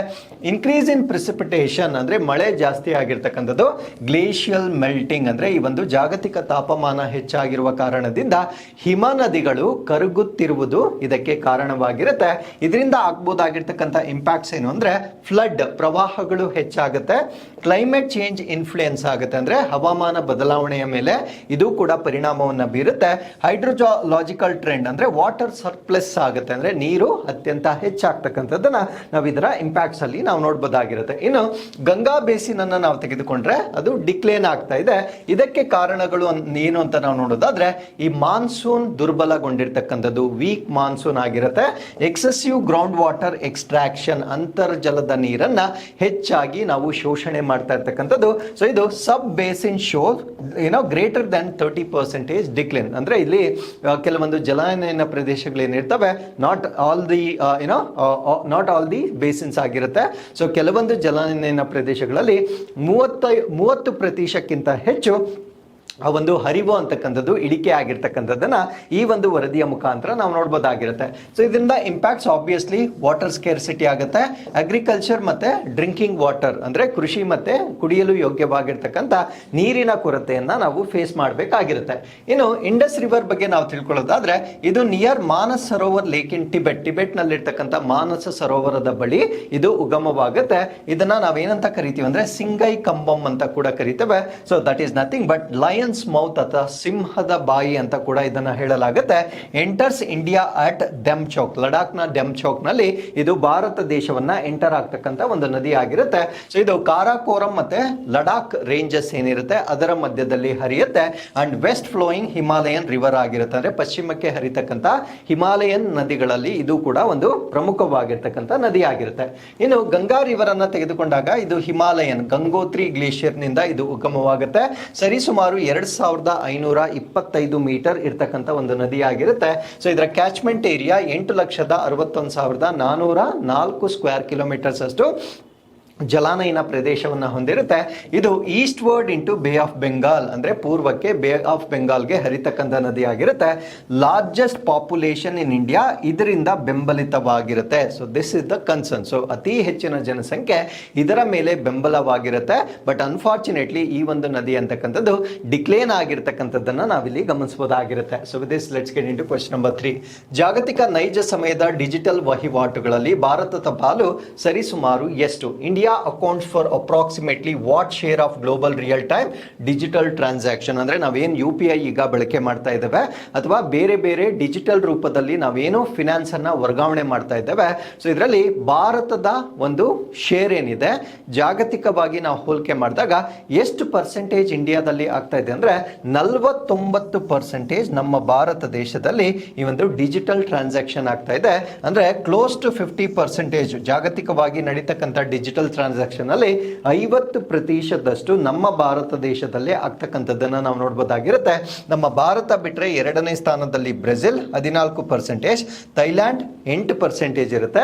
ಇನ್ಕ್ರೀಸ್ ಇನ್ ಪ್ರಿಸಿಪಿಟೇಷನ್ ಅಂದ್ರೆ ಮಳೆ ಜಾಸ್ತಿ ಆಗಿರ್ತಕ್ಕಂಥದ್ದು, ಗ್ಲೇಷಿಯಲ್ ಮೆಲ್ಟಿಂಗ್ ಅಂದ್ರೆ ಈ ಒಂದು ಜಾಗತಿಕ ತಾಪಮಾನ ಹೆಚ್ಚಾಗಿರುವ ಕಾರಣದಿಂದ ಹಿಮ ನದಿಗಳು ಕರಗುತ್ತಿರುವುದು ಇದಕ್ಕೆ ಕಾರಣವಾಗಿರುತ್ತೆ. ಇದರಿಂದ ಆಗಬಹುದಾಗಿರ್ತಕ್ಕಂಥ ಇಂಪ್ಯಾಕ್ಟ್ಸ್ ಏನು ಅಂದ್ರೆ ಫ್ಲಡ್ ಪ್ರವಾಹಗಳು ಹೆಚ್ಚಾಗುತ್ತೆ, ಕ್ಲೈಮೇಟ್ ಚೇಂಜ್ ಇನ್ಫ್ಲುಯೆನ್ಸ್ ಆಗುತ್ತೆ ಅಂದ್ರೆ ಹವಾಮಾನ ಬದಲಾವಣೆಯ ಮೇಲೆ ಇದು ಕೂಡ ಪರಿಣಾಮವನ್ನು ಬೀರುತ್ತೆ, ಹೈಡ್ರೋಲಾಜಿಕಲ್ ಟ್ರೆಂಡ್ ಅಂದ್ರೆ ವಾಟರ್ ಸರ್ಪ್ಲಸ್ ಆಗುತ್ತೆ ಅಂದ್ರೆ ನೀರು ಅತ್ಯಂತ ಹೆಚ್ಚಾಗ್ತಕ್ಕಂಥದ್ದನ್ನ ನಾವು ಇದರ ಇಂಪ್ಯಾಕ್ಟ್ಸ್ ಅಲ್ಲಿ ನಾವು ನೋಡಬಹುದಾಗಿರುತ್ತೆ. ಇನ್ನು ಗಂಗಾ ಬೇಸಿನ್ ಅನ್ನ ನಾವು ತೆಗೆದುಕೊಂಡ್ರೆ ಅದು ಡಿಕ್ಲೇನ್ ಆಗ್ತಾ ಇದೆ, ಇದಕ್ಕೆ ಕಾರಣಗಳು ಏನು ಅಂತ ನಾವು ನೋಡೋದಾದ್ರೆ ಈ ಮಾನ್ಸೂನ್ ದುರ್ಬಲಗೊಂಡಿರ್ತಕ್ಕಂಥದ್ದು, ವೀಕ್ ಮಾನ್ಸೂನ್ ಆಗಿರುತ್ತೆ, ಎಕ್ಸೆಸಿವ್ ಗ್ರೌಂಡ್ ವಾಟರ್ ಎಕ್ಸ್ಟ್ರಾಕ್ಷನ್ ಅಂತರ್ಜಲದ ನೀರನ್ನ ಹೆಚ್ಚಾಗಿ ನಾವು ಶೋಷಣೆ ಮಾಡ್ತಾ ಇರ್ತಕ್ಕಂಥದ್ದು. ಸೊ ಇದು sub basin show greater than 30% decline ಅಂದ್ರೆ ಇಲ್ಲಿ ಕೆಲವೊಂದು ಜಲಾನಯನ ಪ್ರದೇಶಗಳೇನಿರ್ತವೆ ನಾಟ್ ಆಲ್ ದಿ ಬೇಸಿನ್ಸ್ ಆಗಿರುತ್ತೆ. ಸೊ ಕೆಲವೊಂದು ಜಲಾನಯನ ಪ್ರದೇಶಗಳಲ್ಲಿ 30% ಹೆಚ್ಚು ಆ ಒಂದು ಹರಿವು ಅಂತಕ್ಕಂಥದ್ದು ಇಳಿಕೆ ಆಗಿರ್ತಕ್ಕಂಥದ್ದನ್ನ ಈ ಒಂದು ವರದಿಯ ಮುಖಾಂತರ ನಾವು ನೋಡಬಹುದಾಗಿರುತ್ತೆ. ಸೊ ಇದರಿಂದ ಇಂಪ್ಯಾಕ್ಟ್ಸ್ ಆಬ್ವಿಯಸ್ಲಿ ವಾಟರ್ ಸ್ಕೇರ್ಸಿಟಿ ಆಗುತ್ತೆ, ಅಗ್ರಿಕಲ್ಚರ್ ಮತ್ತೆ ಡ್ರಿಂಕಿಂಗ್ ವಾಟರ್ ಅಂದ್ರೆ ಕೃಷಿ ಮತ್ತೆ ಕುಡಿಯಲು ಯೋಗ್ಯವಾಗಿರ್ತಕ್ಕಂಥ ನೀರಿನ ಕೊರತೆಯನ್ನ ನಾವು ಫೇಸ್ ಮಾಡಬೇಕಾಗಿರುತ್ತೆ. ಇನ್ನು ಇಂಡಸ್ ರಿವರ್ ಬಗ್ಗೆ ನಾವು ತಿಳ್ಕೊಳ್ಳೋದಾದ್ರೆ ಇದು near Manas Sarovar lake in Tibet ನಲ್ಲಿರ್ತಕ್ಕಂಥ ಮಾನಸ ಸರೋವರದ ಬಳಿ ಇದು ಉಗಮವಾಗುತ್ತೆ. ಇದನ್ನ ನಾವೇನಂತ ಕರಿತೀವಿ ಅಂದ್ರೆ ಸಿಂಗೈ ಕಂಬಂ ಅಂತ ಕೂಡ ಕರಿತೇವೆ. So that is nothing but Lions mouth ಅಥವಾ ಸಿಂಹದ ಬಾಯಿ ಅಂತ ಕೂಡ ಇದನ್ನ ಹೇಳಲಾಗುತ್ತೆ. ಎಂಟರ್ಸ್ ಇಂಡಿಯಾ ಅಟ್ ಡೆಮ್ಚೌಕ್, ಲಡಾಖ್ನ ಡೆಮ್ಚೌಕ್ ನಲ್ಲಿ ಇದು ಭಾರತ ದೇಶವನ್ನ ಎಂಟರ್ ಆಗ್ತಕ್ಕಂಥ ಒಂದು ನದಿ ಆಗಿರುತ್ತೆ. ಸೊ ಇದು ಕಾರಾಕೋರಂ ಮತ್ತೆ ಲಡಾಖ್ ರೇಂಜಸ್ ಏನಿರುತ್ತೆ ಅದರ ಮಧ್ಯದಲ್ಲಿ ಹರಿಯುತ್ತೆ and west flowing Himalayan river ಆಗಿರುತ್ತೆ, ಅಂದ್ರೆ ಪಶ್ಚಿಮಕ್ಕೆ ಹರಿತಕ್ಕಂಥ ಹಿಮಾಲಯನ್ ನದಿಗಳಲ್ಲಿ ಇದು ಕೂಡ ಒಂದು ಪ್ರಮುಖವಾಗಿರ್ತಕ್ಕಂಥ ನದಿ ಆಗಿರುತ್ತೆ. ಇನ್ನು ಗಂಗಾ ರಿವರ್ ಅನ್ನ ತೆಗೆದುಕೊಂಡಾಗ ಇದು ಹಿಮಾಲಯನ್ ಗಂಗೋತ್ರಿ ಗ್ಲೇಷಿಯರ್ ನಿಂದ ಇದು ಉಗಮವಾಗುತ್ತೆ. ಸರಿಸುಮಾರು 2525 ಮೀಟರ್ ಇರ್ತಕ್ಕಂಥ ಒಂದು ನದಿ ಆಗಿರುತ್ತೆ. ಸೊ ಇದರ ಕ್ಯಾಚ್ಮೆಂಟ್ ಏರಿಯಾ 8,61,404 ಸ್ಕ್ವೇರ್ ಕಿಲೋಮೀಟರ್ಸ್ ಅಷ್ಟು ಜಲಾನಯನ ಪ್ರದೇಶವನ್ನು ಹೊಂದಿರುತ್ತೆ. ಇದು East word into bay of Bengal ಅಂದ್ರೆ ಪೂರ್ವಕ್ಕೆ ಬೇ ಆಫ್ ಬೆಂಗಾಲ್ಗೆ ಹರಿತಕ್ಕಂಥ ನದಿ ಆಗಿರುತ್ತೆ. ಲಾರ್ಜೆಸ್ಟ್ ಪಾಪ್ಯುಲೇಷನ್ ಇನ್ ಇಂಡಿಯಾ ಇದರಿಂದ ಬೆಂಬಲಿತವಾಗಿರುತ್ತೆ. So this is the concern. So ಅತಿ ಹೆಚ್ಚಿನ ಜನಸಂಖ್ಯೆ ಇದರ ಮೇಲೆ ಬೆಂಬಲವಾಗಿರುತ್ತೆ. ಬಟ್ ಅನ್ಫಾರ್ಚುನೇಟ್ಲಿ ಈ ಒಂದು ನದಿ ಅಂತಕ್ಕಂಥದ್ದು ಡಿಕ್ಲೇನ್ ಆಗಿರ್ತಕ್ಕಂಥದ್ದನ್ನ ನಾವಿಲ್ಲಿ ಗಮನಿಸಬಹುದಾಗಿರುತ್ತೆ. So with this let's get into question number 3. ಜಾಗತಿಕ ನೈಜ ಸಮಯದ ಡಿಜಿಟಲ್ ವಹಿವಾಟುಗಳಲ್ಲಿ ಭಾರತದ ಪಾಲು ಸರಿಸುಮಾರು ಎಷ್ಟು? India accounts for approximately what share of global real time digital transaction ಅಂದ್ರೆ ನಾವೇನು UPI ಈಗ ಬಳಕೆ ಮಾಡ್ತಾ ಇದ್ದೇವೆ ಅಥವಾ ಬೇರೆ ಬೇರೆ ಡಿಜಿಟಲ್ ರೂಪದಲ್ಲಿ ನಾವೇನು ಫಿನಾನ್ಸ್ ಅನ್ನ ವರ್ಗಾವಣೆ ಮಾಡ್ತಾ ಇದ್ದೇವೆ. ಸೊ ಇದರಲ್ಲಿ ಭಾರತದ ಒಂದು ಶೇರ್ ಏನಿದೆ ಜಾಗತಿಕವಾಗಿ ನಾವು ಹೋಲಿಕೆ ಮಾಡಿದಾಗ ಎಷ್ಟು ಪರ್ಸೆಂಟೇಜ್ ಇಂಡಿಯಾದಲ್ಲಿ ಆಗ್ತಾ ಇದೆ ಅಂದ್ರೆ 49% ನಮ್ಮ ಭಾರತ ದೇಶದಲ್ಲಿ ಈ ಒಂದು ಡಿಜಿಟಲ್ ಟ್ರಾನ್ಸಾಕ್ಷನ್ ಆಗ್ತಾ ಇದೆ. ಅಂದ್ರೆ ಕ್ಲೋಸ್ ಟು 50% ಜಾಗತಿಕವಾಗಿ ನಡೀತಕ್ಕಂಥ ಡಿಜಿಟಲ್ ಟ್ರಾನ್ಸಾಕ್ಷನ್ ಅಲ್ಲಿ 50% ನಮ್ಮ ಭಾರತ ದೇಶದಲ್ಲೇ ಆಗ್ತಕ್ಕಂಥದ್ದನ್ನ ನಾವು ನೋಡಬಹುದಾಗಿರುತ್ತೆ. ನಮ್ಮ ಭಾರತ ಬಿಟ್ಟರೆ ಎರಡನೇ ಸ್ಥಾನದಲ್ಲಿ ಬ್ರೆಜಿಲ್ 14%, ಥೈಲ್ಯಾಂಡ್ 8% ಇರುತ್ತೆ.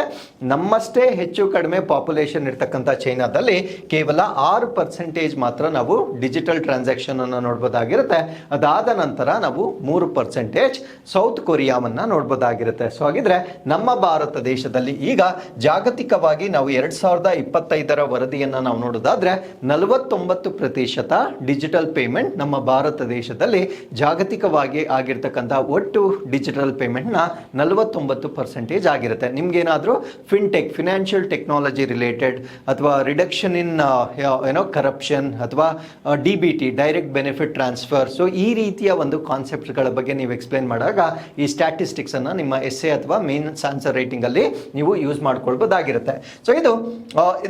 ನಮ್ಮಷ್ಟೇ ಹೆಚ್ಚು ಕಡಿಮೆ ಪಾಪ್ಯುಲೇಷನ್ ಇರ್ತಕ್ಕಂಥ ಚೈನಾದಲ್ಲಿ ಕೇವಲ 6% ಮಾತ್ರ ನಾವು ಡಿಜಿಟಲ್ ಟ್ರಾನ್ಸಾಕ್ಷನ್ ಅನ್ನು ನೋಡಬಹುದಾಗಿರುತ್ತೆ. ಅದಾದ ನಂತರ ನಾವು 3% ಸೌತ್ ಕೊರಿಯಾವನ್ನ ನೋಡಬಹುದಾಗಿರುತ್ತೆ. ಸೊ ಹಾಗಿದ್ರೆ ನಮ್ಮ ಭಾರತ ದೇಶದಲ್ಲಿ ಈಗ ಜಾಗತಿಕವಾಗಿ ನಾವು 2025 2025 ವರದಿಯನ್ನ ನಾವು ನೋಡೋದಾದ್ರೆ 49% ಡಿಜಿಟಲ್ ಪೇಮೆಂಟ್ ನಮ್ಮ ಭಾರತ ದೇಶದಲ್ಲಿ ಜಾಗತಿಕವಾಗಿ ಆಗಿರ್ತಕ್ಕಂಥ ಒಟ್ಟು ಡಿಜಿಟಲ್ ಪೇಮೆಂಟ್ನ 49% ಆಗಿರುತ್ತೆ. ನಿಮ್ಗೇನಾದರೂ ಫಿನ್ಟೆಕ್, ಫಿನಾನ್ಷಿಯಲ್ ಟೆಕ್ನಾಲಜಿ ರಿಲೇಟೆಡ್, ಅಥವಾ ರಿಡಕ್ಷನ್ ಇನ್ ಕರಪ್ಷನ್, ಅಥವಾ DBT, direct benefit transfer, so ಈ ರೀತಿಯ ಒಂದು ಕಾನ್ಸೆಪ್ಟ್ಗಳ ಬಗ್ಗೆ ನೀವು ಎಕ್ಸ್ಪ್ಲೇನ್ ಮಾಡುವಾಗ ಈ ಸ್ಟ್ಯಾಟಿಸ್ಟಿಕ್ಸ್ ಅನ್ನ ನಿಮ್ಮ ಎಸ್ಸೆ ಅಥವಾ ಮೇನ್ ಆನ್ಸರ್ ರೈಟಿಂಗ್ ಅಲ್ಲಿ ನೀವು ಯೂಸ್ ಮಾಡ್ಕೊಳ್ಬಹುದಾಗಿರುತ್ತೆ. ಸೊ ಇದು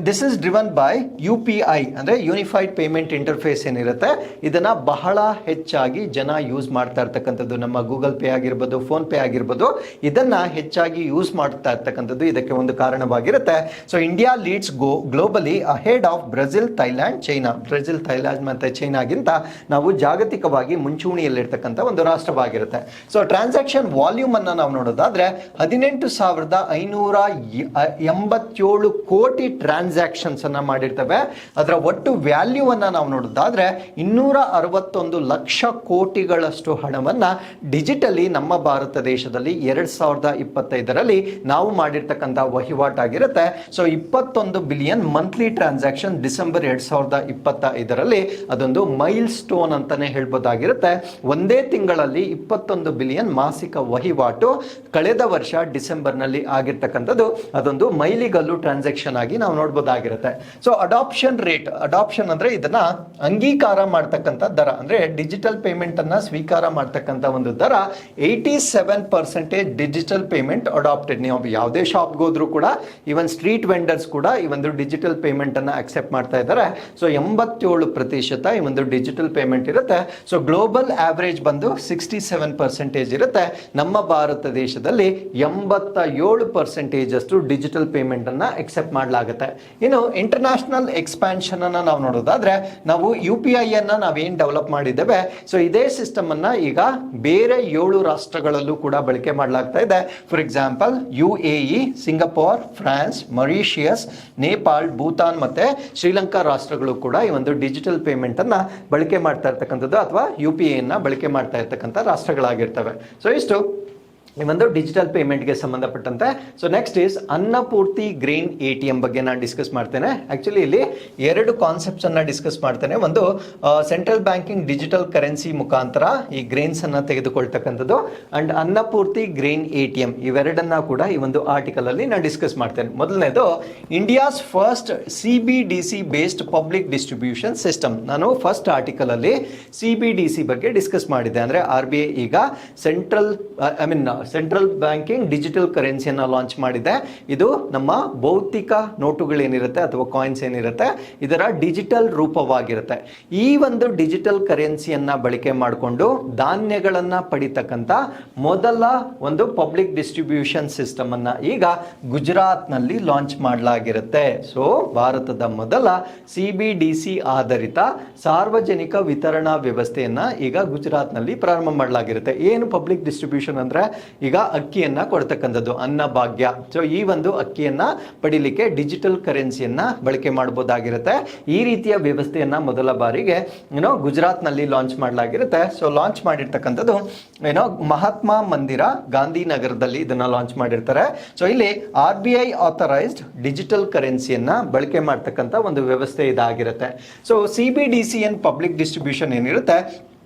this is driven by UPI ಅಂದ್ರೆ ಯೂನಿಫೈಡ್ ಪೇಮೆಂಟ್ ಇಂಟರ್ಫೇಸ್ ಏನಿರುತ್ತೆ, ಇದನ್ನ ಬಹಳ ಹೆಚ್ಚಾಗಿ ಜನ ಯೂಸ್ ಮಾಡ್ತಾ ಇರ್ತಕ್ಕಂಥದ್ದು. ನಮ್ಮ ಗೂಗಲ್ ಪೇ ಆಗಿರ್ಬೋದು, ಫೋನ್ ಪೇ ಆಗಿರ್ಬೋದು, ಇದನ್ನ ಹೆಚ್ಚಾಗಿ ಯೂಸ್ ಮಾಡ್ತಾ ಇರ್ತಕ್ಕಂಥದ್ದು ಇದಕ್ಕೆ ಒಂದು ಕಾರಣವಾಗಿರುತ್ತೆ. So India leads globally ahead of Brazil, Thailand, China. Brazil, Thailand ಮತ್ತೆ ಚೈನಾಗಿಂತ ನಾವು ಜಾಗತಿಕವಾಗಿ ಮುಂಚೂಣಿಯಲ್ಲಿರ್ತಕ್ಕಂಥ ಒಂದು ರಾಷ್ಟ್ರವಾಗಿರುತ್ತೆ. ಸೊ ಟ್ರಾನ್ಸಾಕ್ಷನ್ ವಾಲ್ಯೂಮ್ ಅನ್ನ ನಾವು ನೋಡೋದಾದ್ರೆ 18,587 ಕೋಟಿ ಟ್ರಾನ್ಸಾಕ್ಷನ್ಸ್ ಅನ್ನ ಮಾಡಿರ್ತವೆ. ಅದರ ಒಟ್ಟು ವ್ಯಾಲ್ಯೂ ಅನ್ನ ನಾವು ನೋಡೋದಾದ್ರೆ 261 ಲಕ್ಷ ಕೋಟಿಗಳಷ್ಟು ಹಣವನ್ನ ಡಿಜಿಟಲಿ ನಮ್ಮ ಭಾರತ ದೇಶದಲ್ಲಿ 2025ರಲ್ಲಿ ನಾವು ಮಾಡಿರ್ತಕ್ಕಂಥ ವಹಿವಾಟಾಗಿರುತ್ತೆ. So 21 billion monthly transaction December 2025ರಲ್ಲಿ ಅದೊಂದು ಮೈಲ್ ಸ್ಟೋನ್ ಅಂತಾನೆ ಹೇಳ್ಬೋದಾಗಿರುತ್ತೆ. ಒಂದೇ ತಿಂಗಳಲ್ಲಿ 21 ಬಿಲಿಯನ್ ಮಾಸಿಕ ವಹಿವಾಟು ಕಳೆದ ವರ್ಷ ಡಿಸೆಂಬರ್ನಲ್ಲಿ ಆಗಿರ್ತಕ್ಕಂಥದ್ದು ಅದೊಂದು ಮೈಲಿಗಲ್ಲು ಟ್ರಾನ್ಸಾಕ್ಷನ್ ಆಗಿ ನಾವು ನೋಡ್ಬೋದಾಗಿರುತ್ತೆ. ಸೊ ಅಡಾಪ್ಷನ್ ರೇಟ್, ಅಡಾಪ್ಷನ್ ಅಂದ್ರೆ ಇದನ್ನ ಅಂಗೀಕಾರ ಮಾಡ್ತಕ್ಕಂಥ ದರ, ಅಂದ್ರೆ ಡಿಜಿಟಲ್ ಪೇಮೆಂಟ್ ಅನ್ನ ಸ್ವೀಕಾರ ಮಾಡ್ತಕ್ಕಂಥ ಒಂದು ದರ 87% ಡಿಜಿಟಲ್ ಪೇಮೆಂಟ್ ಅಡಾಪ್ಟೆಡ್. ನೀವು ಯಾವುದೇ ಶಾಪ್ಗೆ ಹೋದ್ರೂ ಕೂಡ, ಇವನ್ ಸ್ಟ್ರೀಟ್ ವೆಂಡರ್ಸ್ ಕೂಡ ಈ ಒಂದು ಡಿಜಿಟಲ್ ಪೇಮೆಂಟ್ ಅನ್ನ ಅಕ್ಸೆಪ್ಟ್ ಮಾಡ್ತಾ ಇದ್ದಾರೆ. ಸೊ 87% ಈ ಒಂದು ಡಿಜಿಟಲ್ ಪೇಮೆಂಟ್ ಇರುತ್ತೆ. ಸೊ ಗ್ಲೋಬಲ್ ಆವರೇಜ್ ಬಂದು 67% ಇರುತ್ತೆ. ನಮ್ಮ ಭಾರತ ದೇಶದಲ್ಲಿ 87% ಅಷ್ಟು ಡಿಜಿಟಲ್ ಪೇಮೆಂಟ್ ಅನ್ನ ಅಕ್ಸೆಪ್ಟ್ ಮಾಡಲಾಗುತ್ತೆ. ಇನ್ನು ಇಂಟರ್ನ್ಯಾಷನಲ್ ಎಕ್ಸ್ಪಾನ್ಷನ್ ಅನ್ನ ನಾವು ನೋಡೋದಾದ್ರೆ, ನಾವು UPI ಅನ್ನ ನಾವೇನ್ ಡೆವಲಪ್ ಮಾಡಿದ್ದೇವೆ, ಸೊ ಇದೇ ಸಿಸ್ಟಮ್ ಅನ್ನ ಈಗ ಬೇರೆ 7 ರಾಷ್ಟ್ರಗಳಲ್ಲೂ ಕೂಡ ಬಳಕೆ ಮಾಡಲಾಗ್ತಾ ಇದೆ. For example UAE, Singapore, France, Mauritius, Nepal, Bhutan ಮತ್ತೆ ಶ್ರೀಲಂಕಾ ರಾಷ್ಟ್ರಗಳು ಕೂಡ ಈ ಒಂದು ಡಿಜಿಟಲ್ ಪೇಮೆಂಟ್ ಅನ್ನ ಬಳಕೆ ಮಾಡ್ತಾ ಇರ್ತಕ್ಕಂಥದ್ದು ಅಥವಾ UPI ಅನ್ನ ಬಳಕೆ ಮಾಡ್ತಾ ಇರ್ತಕ್ಕಂಥ ರಾಷ್ಟ್ರಗಳಾಗಿರ್ತವೆ. ಸೊ ಇಷ್ಟು ಈ ಒಂದು ಡಿಜಿಟಲ್ ಪೇಮೆಂಟ್ಗೆ ಸಂಬಂಧಪಟ್ಟಂತೆ. So next is Annapurti grain ATM ಬಗ್ಗೆ ನಾನು ಡಿಸ್ಕಸ್ ಮಾಡ್ತೇನೆ. ಆಕ್ಚುಲಿ ಇಲ್ಲಿ 2 ಕಾನ್ಸೆಪ್ಟ್ಸ್ ಅನ್ನ ಡಿಸ್ಕಸ್ ಮಾಡ್ತೇನೆ. ಒಂದು ಸೆಂಟ್ರಲ್ ಬ್ಯಾಂಕಿಂಗ್ ಡಿಜಿಟಲ್ ಕರೆನ್ಸಿ ಮುಖಾಂತರ ಈ ಗ್ರೇನ್ಸ್ ಅನ್ನ ತೆಗೆದುಕೊಳ್ತಕ್ಕಂಥದ್ದು, ಅಂಡ್ ಅನ್ನಪೂರ್ತಿ ಗ್ರೇನ್ ATM, ಇವೆರಡನ್ನ ಕೂಡ ಈ ಒಂದು ಆರ್ಟಿಕಲ್ ಅಲ್ಲಿ ನಾನು ಡಿಸ್ಕಸ್ ಮಾಡ್ತೇನೆ. ಮೊದಲನೇದು India's first CBDC based public distribution system. ನಾನು ಫಸ್ಟ್ ಆರ್ಟಿಕಲ್ ಅಲ್ಲಿ CBDC ಬಗ್ಗೆ ಡಿಸ್ಕಸ್ ಮಾಡಿದ್ದೆ. ಅಂದ್ರೆ RBI ಈಗ ಸೆಂಟ್ರಲ್ ಬ್ಯಾಂಕಿಂಗ್ ಡಿಜಿಟಲ್ ಕರೆನ್ಸಿಯನ್ನ ಲಾಂಚ್ ಮಾಡಿದೆ. ಇದು ನಮ್ಮ ಭೌತಿಕ ನೋಟುಗಳೇನಿರುತ್ತೆ ಅಥವಾ ಕಾಯಿನ್ಸ್ ಏನಿರುತ್ತೆ, ಇದರ ಡಿಜಿಟಲ್ ರೂಪವಾಗಿರುತ್ತೆ. ಈ ಒಂದು ಡಿಜಿಟಲ್ ಕರೆನ್ಸಿಯನ್ನ ಬಳಕೆ ಮಾಡಿಕೊಂಡು ಧಾನ್ಯಗಳನ್ನ ಪಡಿತಕ್ಕಂಥ ಮೊದಲ ಒಂದು ಪಬ್ಲಿಕ್ ಡಿಸ್ಟ್ರಿಬ್ಯೂಷನ್ ಸಿಸ್ಟಮ್ ಅನ್ನ ಈಗ ಗುಜರಾತ್ ನಲ್ಲಿ ಲಾಂಚ್ ಮಾಡಲಾಗಿರುತ್ತೆ. ಸೊ ಭಾರತದ ಮೊದಲ CBDC ಆಧಾರಿತ ಸಾರ್ವಜನಿಕ ವಿತರಣಾ ವ್ಯವಸ್ಥೆಯನ್ನ ಈಗ ಗುಜರಾತ್ ನಲ್ಲಿ ಪ್ರಾರಂಭ ಮಾಡಲಾಗಿರುತ್ತೆ. ಏನು ಪಬ್ಲಿಕ್ ಡಿಸ್ಟ್ರಿಬ್ಯೂಷನ್ ಅಂದ್ರೆ ಈಗ ಅಕ್ಕಿಯನ್ನ ಕೊಡ್ತಕ್ಕಂಥದ್ದು, ಅನ್ನಭಾಗ್ಯ. ಸೊ ಈ ಒಂದು ಅಕ್ಕಿಯನ್ನ ಪಡಿಲಿಕ್ಕೆ ಡಿಜಿಟಲ್ ಕರೆನ್ಸಿಯನ್ನ ಬಳಕೆ ಮಾಡಬಹುದಾಗಿರುತ್ತೆ. ಈ ರೀತಿಯ ವ್ಯವಸ್ಥೆಯನ್ನ ಮೊದಲ ಬಾರಿಗೆ ಗುಜರಾತ್ ನಲ್ಲಿ ಲಾಂಚ್ ಮಾಡಲಾಗಿರುತ್ತೆ. ಸೊ ಲಾಂಚ್ ಮಾಡಿರ್ತಕ್ಕಂಥದ್ದು ಮಹಾತ್ಮ ಮಂದಿರ, ಗಾಂಧಿನಗರದಲ್ಲಿ ಇದನ್ನ ಲಾಂಚ್ ಮಾಡಿರ್ತಾರೆ. ಸೊ ಇಲ್ಲಿ RBI ಆಥರೈಸ್ಡ್ ಡಿಜಿಟಲ್ ಕರೆನ್ಸಿಯನ್ನ ಬಳಕೆ ಮಾಡ್ತಕ್ಕಂಥ ಒಂದು ವ್ಯವಸ್ಥೆ ಇದಾಗಿರುತ್ತೆ. ಸೊ CBDC ಪಬ್ಲಿಕ್ ಡಿಸ್ಟ್ರಿಬ್ಯೂಷನ್ ಏನಿರುತ್ತೆ,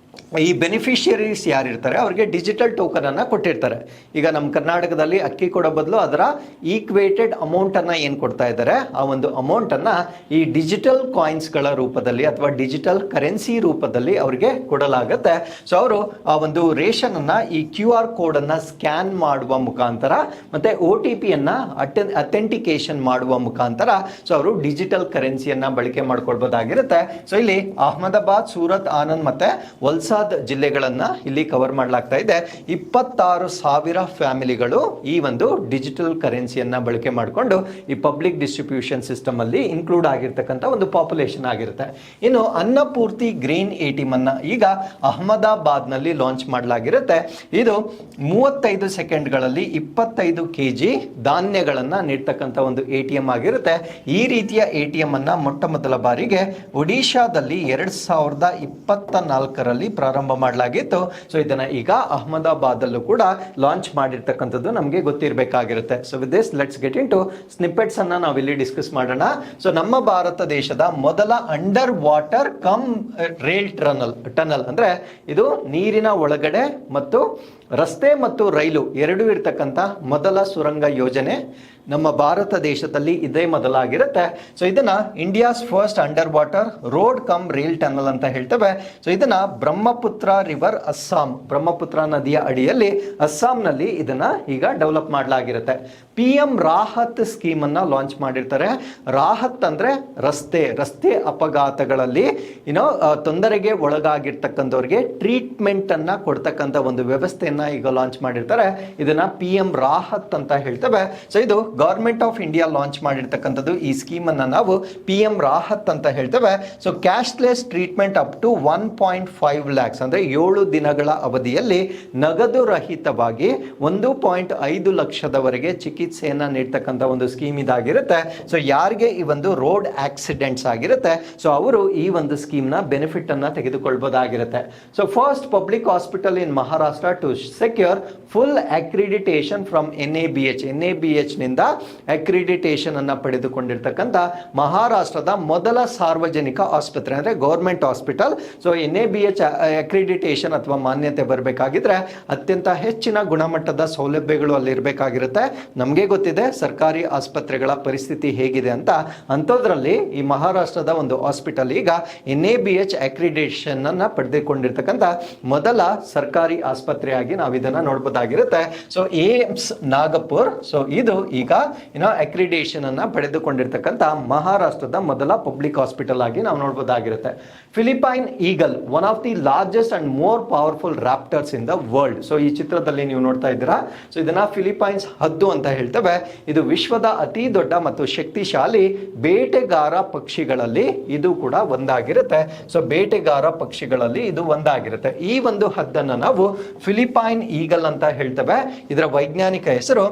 ಈ ಬೆನಿಫಿಷಿಯರೀಸ್ ಯಾರಿರ್ತಾರೆ ಅವ್ರಿಗೆ ಡಿಜಿಟಲ್ ಟೋಕನ್ ಅನ್ನ ಕೊಟ್ಟಿರ್ತಾರೆ. ಈಗ ನಮ್ಮ ಕರ್ನಾಟಕದಲ್ಲಿ ಅಕ್ಕಿ ಕೊಡೋ ಬದಲು ಅದರ ಈಕ್ವೇಟೆಡ್ ಅಮೌಂಟ್ ಅನ್ನ ಏನ್ ಕೊಡ್ತಾ ಇದ್ದಾರೆ, ಆ ಒಂದು ಅಮೌಂಟ್ ಅನ್ನ ಈ ಡಿಜಿಟಲ್ ಕಾಯಿನ್ಸ್ ಗಳ ರೂಪದಲ್ಲಿ ಅಥವಾ ಡಿಜಿಟಲ್ ಕರೆನ್ಸಿ ರೂಪದಲ್ಲಿ ಅವರಿಗೆ ಕೊಡಲಾಗುತ್ತೆ. ಸೊ ಅವರು ಆ ಒಂದು ರೇಷನ್ ಅನ್ನ ಈ QR ಕೋಡ್ ಅನ್ನ ಸ್ಕ್ಯಾನ್ ಮಾಡುವ ಮುಖಾಂತರ ಮತ್ತೆ OTP ಅನ್ನ ಅಥೆಂಟಿಕೇಶನ್ ಮಾಡುವ ಮುಖಾಂತರ ಸೊ ಅವರು ಡಿಜಿಟಲ್ ಕರೆನ್ಸಿಯನ್ನ ಬಳಕೆ ಮಾಡ್ಕೊಳ್ಬಹುದಾಗಿರುತ್ತೆ. ಸೊ ಇಲ್ಲಿ ಅಹಮದಾಬಾದ್, ಸೂರತ್, ಆನಂದ್ ಮತ್ತೆ ವಲ್ಸಾದ್ ಜಿಲ್ಲೆಗಳನ್ನ ಇಲ್ಲಿ ಕವರ್ ಮಾಡಲಾಗ್ತಾ ಇದೆ. 26,000 ಫ್ಯಾಮಿಲಿಗಳು ಈ ಒಂದು ಡಿಜಿಟಲ್ ಕರೆನ್ಸಿಯನ್ನ ಬಳಕೆ ಮಾಡಿಕೊಂಡು ಈ ಪಬ್ಲಿಕ್ ಡಿಸ್ಟ್ರಿಬ್ಯೂಷನ್ ಸಿಸ್ಟಮ್ ಅಲ್ಲಿ ಇನ್ಕ್ಲೂಡ್ ಆಗಿರ್ತಕ್ಕಂಥ ಒಂದು ಪಾಪ್ಯುಲೇಷನ್ ಆಗಿರುತ್ತೆ. ಇನ್ನು ಅನ್ನಪೂರ್ತಿ ಗ್ರೇನ್ ATM ಅನ್ನ ಈಗ ಅಹಮದಾಬಾದ್ ನಲ್ಲಿ ಲಾಂಚ್ ಮಾಡಲಾಗಿರುತ್ತೆ. ಇದು 35 ಸೆಕೆಂಡ್ಗಳಲ್ಲಿ 25 kg ಧಾನ್ಯಗಳನ್ನ ನೀಡ್ತಕ್ಕಂಥ ಒಂದು ATM ಆಗಿರುತ್ತೆ. ಈ ರೀತಿಯ ATM ಅನ್ನ ಮೊಟ್ಟ ಮೊದಲ ಬಾರಿಗೆ ಒಡಿಶಾದಲ್ಲಿ 2024ರಲ್ಲಿ ಪ್ರಾರಂಭ ಮಾಡಲಾಗಿತ್ತು. ಸೊ ಇದನ್ನ ಈಗ ಅಹಮದಾಬಾದ್ ಅಲ್ಲೂ ಕೂಡ ಲಾಂಚ್ ಮಾಡಿರ್ತಕ್ಕಂಥದ್ದು ನಮಗೆ ಗೊತ್ತಿರಬೇಕಾಗಿರುತ್ತೆ. So with this let's get into snippets ಅನ್ನ ನಾವಿಲ್ಲಿ ಡಿಸ್ಕಸ್ ಮಾಡೋಣ. ಸೊ ನಮ್ಮ ಭಾರತ ದೇಶದ ಮೊದಲ underwater cum rail tunnel ಅಂದ್ರೆ ಇದು ನೀರಿನ ಒಳಗಡೆ ಮತ್ತು ರಸ್ತೆ ಮತ್ತು ರೈಲು ಎರಡೂ ಇರ್ತಕ್ಕಂಥ ಮೊದಲ ಸುರಂಗ ಯೋಜನೆ ನಮ್ಮ ಭಾರತ ದೇಶದಲ್ಲಿ ಇದೇ ಮೊದಲಾಗಿರುತ್ತೆ. ಸೊ ಇದನ್ನ India's first under water road come rail tunnel ಅಂತ ಹೇಳ್ತೇವೆ. ಸೊ ಇದನ್ನ ಬ್ರಹ್ಮಪುತ್ರ ರಿವರ್ ಅಸ್ಸಾಂ, ಬ್ರಹ್ಮಪುತ್ರ ನದಿಯ ಅಡಿಯಲ್ಲಿ ಅಸ್ಸಾಂನಲ್ಲಿ ಇದನ್ನ ಈಗ ಡೆವಲಪ್ ಮಾಡಲಾಗಿರುತ್ತೆ. PM ರಾಹತ್ ಸ್ಕೀಮ್ ಅನ್ನ ಲಾಂಚ್ ಮಾಡಿರ್ತಾರೆ. ರಾಹತ್ ಅಂದ್ರೆ ರಸ್ತೆ ಅಪಘಾತಗಳಲ್ಲಿ ತೊಂದರೆಗೆ ಒಳಗಾಗಿರ್ತಕ್ಕಂಥವ್ರಿಗೆ ಟ್ರೀಟ್ಮೆಂಟ್ ಅನ್ನ ಕೊಡ್ತಕ್ಕಂಥ ಒಂದು ವ್ಯವಸ್ಥೆಯನ್ನ ಈಗ ಲಾಂಚ್ ಮಾಡಿರ್ತಾರೆ. ಇದನ್ನ PM ರಾಹತ್ ಅಂತ ಹೇಳ್ತೇವೆ. ಸೊ ಇದು ಗವರ್ಮೆಂಟ್ ಆಫ್ ಇಂಡಿಯಾ ಲಾಂಚ್ ಮಾಡಿರ್ತಕ್ಕಂಥದ್ದು. ಈ ಸ್ಕೀಮ್ ಅನ್ನ ನಾವು PM ರಾಹತ್ ಅಂತ ಹೇಳ್ತೇವೆ. So cashless treatment up to 1.5 lakhs ಅಂದ್ರೆ 7 ದಿನಗಳ ಅವಧಿಯಲ್ಲಿ ನಗದು ರಹಿತವಾಗಿ 1.5 ಲಕ್ಷದವರೆಗೆ ಚಿಕಿತ್ಸೆಯನ್ನ ನೀಡ್ತಕ್ಕಂಥ ಒಂದು ಸ್ಕೀಮ್ ಇದಾಗಿರುತ್ತೆ. ಸೊ ಯಾರಿಗೆ ಈ ಒಂದು ರೋಡ್ ಆಕ್ಸಿಡೆಂಟ್ಸ್ ಆಗಿರುತ್ತೆ ಸೊ ಅವರು ಈ ಒಂದು ಸ್ಕೀಮ್ ನ ಬೆನಿಫಿಟ್ ಅನ್ನ ತೆಗೆದುಕೊಳ್ಳಬಹುದಾಗಿರುತ್ತೆ. So first public hospital in Maharashtra to secure full accreditation from NABH ನಿಂದ ಅಕ್ರಿಡಿಟೇಷನ್ ಅನ್ನ ಪಡೆದುಕೊಂಡಿರ್ತಕ್ಕಂಥ ಮಹಾರಾಷ್ಟ್ರದ ಮೊದಲ ಸಾರ್ವಜನಿಕ ಆಸ್ಪತ್ರೆ ಅಂದ್ರೆ government hospital. So NABH accreditation ಅಥವಾ ಮಾನ್ಯತೆ ಬರಬೇಕಾಗಿದ್ರೆ ಅತ್ಯಂತ ಹೆಚ್ಚಿನ ಗುಣಮಟ್ಟದ ಸೌಲಭ್ಯಗಳು ಅಲ್ಲಿ ಇರಬೇಕಾಗಿರುತ್ತೆ. ನಮಗೆ ಗೊತ್ತಿದೆ ಸರ್ಕಾರಿ ಆಸ್ಪತ್ರೆಗಳ ಪರಿಸ್ಥಿತಿ ಹೇಗಿದೆ ಅಂತ. ಅಂಥದ್ರಲ್ಲಿ ಈ ಮಹಾರಾಷ್ಟ್ರದ ಒಂದು ಹಾಸ್ಪಿಟಲ್ ಈಗ NABH ಅಕ್ರಿಡಿಟೇಷನ್ ಅನ್ನ ಪಡೆದುಕೊಂಡಿರ್ತಕ್ಕಂಥ ಮೊದಲ ಸರ್ಕಾರಿ ಆಸ್ಪತ್ರೆಯಾಗಿ ನಾವು ಇದನ್ನ ನೋಡಬಹುದಾಗಿರುತ್ತೆ. ಸೊ ಏಮ್ಸ್ ನಾಗಪುರ್, ಸೊ ಇದು ಈಗ ಅಕ್ರಿಡೇಷನ್ ಅನ್ನ ಪಡೆದುಕೊಂಡಿರ್ತಕ್ಕಂಥ ಮಹಾರಾಷ್ಟ್ರದ ಮೊದಲ ಪಬ್ಲಿಕ್ ಹಾಸ್ಪಿಟಲ್ ಆಗಿ ನಾವು ನೋಡಬಹುದಾಗಿರುತ್ತೆ. Philippine eagle, one of the largest and more powerful raptors in the world. So ಈ ಚಿತ್ರದಲ್ಲಿ ನೀವು ನೋಡ್ತಾ ಇದ್ದೀರಾ. ಸೊ ಇದನ್ನ ಫಿಲಿಪೈನ್ಸ್ ಹದ್ದು ಅಂತ ಹೇಳ್ತೇವೆ. ಇದು ವಿಶ್ವದ ಅತಿ ದೊಡ್ಡ ಮತ್ತು ಶಕ್ತಿಶಾಲಿ ಬೇಟೆಗಾರ ಪಕ್ಷಿಗಳಲ್ಲಿ ಇದು ಕೂಡ ಒಂದಾಗಿರುತ್ತೆ. ಸೊ ಬೇಟೆಗಾರ ಪಕ್ಷಿಗಳಲ್ಲಿ ಇದು ಒಂದಾಗಿರುತ್ತೆ. ಈ ಒಂದು ಹದ್ದನ್ನು ನಾವು ಫಿಲಿಪೈನ್ ಈಗಲ್ ಅಂತ ಹೇಳ್ತೇವೆ. ಇದರ ವೈಜ್ಞಾನಿಕ ಹೆಸರು